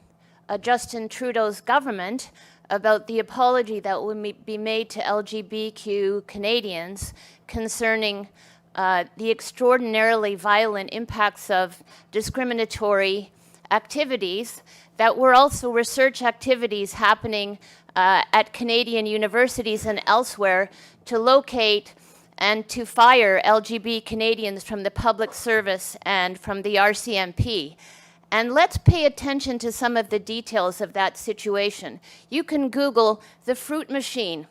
Justin Trudeau's government about the apology that will be made to LGBTQ Canadians concerning the extraordinarily violent impacts of discriminatory activities that were also research activities happening at Canadian universities and elsewhere to locate and to fire LGBT Canadians from the public service and from the RCMP. And let's pay attention to some of the details of that situation. You can Google the fruit machine,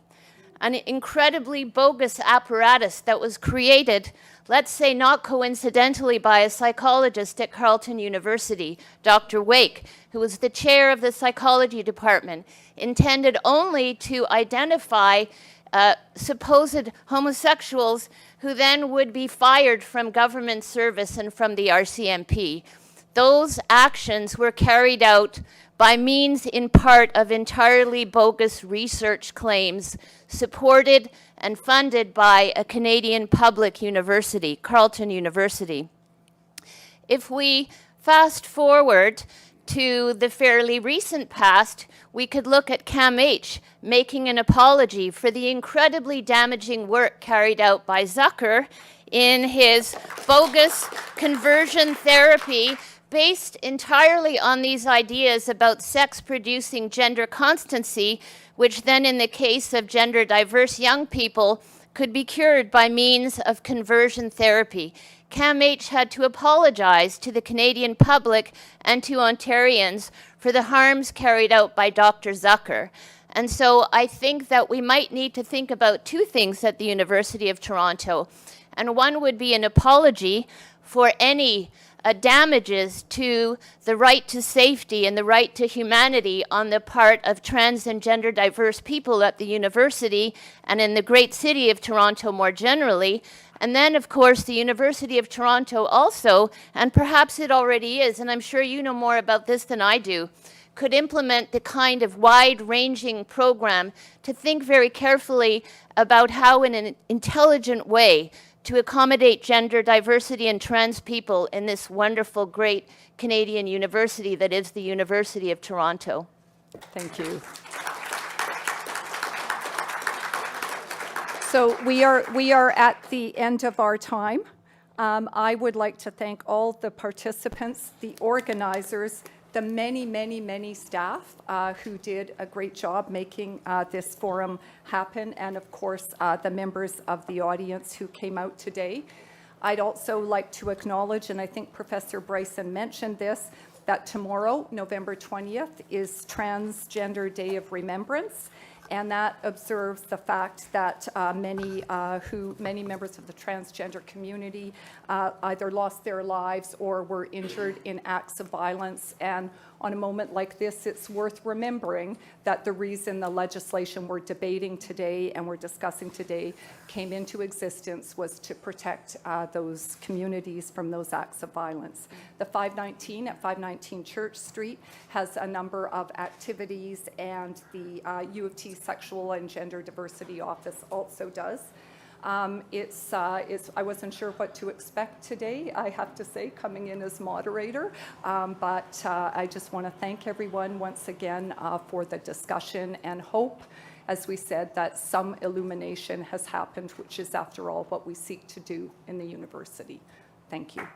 an incredibly bogus apparatus that was created let's say not coincidentally by a psychologist at Carleton University, Dr. Wake, who was the chair of the psychology department, intended only to identify supposed homosexuals who then would be fired from government service and from the RCMP. Those actions were carried out by means in part of entirely bogus research claims supported and funded by a Canadian public university, Carleton University. If we fast forward to the fairly recent past, we could look at CAMH making an apology for the incredibly damaging work carried out by Zucker in his bogus conversion therapy based entirely on these ideas about sex-producing gender constancy, which then in the case of gender-diverse young people could be cured by means of conversion therapy. CAMH had to apologize to the Canadian public and to Ontarians for the harms carried out by Dr. Zucker. And so I think that we might need to think about two things at the University of Toronto. And one would be an apology for any damages to the right to safety and the right to humanity on the part of trans and gender diverse people at the university and in the great city of Toronto more generally. And then, of course, the University of Toronto also, and perhaps it already is, and I'm sure you know more about this than I do, could implement the kind of wide-ranging program to think very carefully about how in an intelligent way to accommodate gender diversity and trans people in this wonderful, great Canadian university that is the University of Toronto. Thank you. So we are at the end of our time. I would like to thank all the participants, the organizers, the many staff who did a great job making this forum happen, and of course the members of the audience who came out today. I'd also like to acknowledge, and I think Professor Bryson mentioned this, that tomorrow, November 20th, is Transgender Day of Remembrance. And that observes the fact that many members of the transgender community either lost their lives or were injured in acts of violence. And on a moment like this, it's worth remembering that the reason the legislation we're debating today and we're discussing today came into existence was to protect those communities from those acts of violence. The 519 at 519 Church Street has a number of activities, and the U of T Sexual and Gender Diversity Office also does. I wasn't sure what to expect today, I have to say, coming in as moderator, but I just want to thank everyone once again for the discussion, and hope, as we said, that some illumination has happened, which is, after all, what we seek to do in the university. Thank you.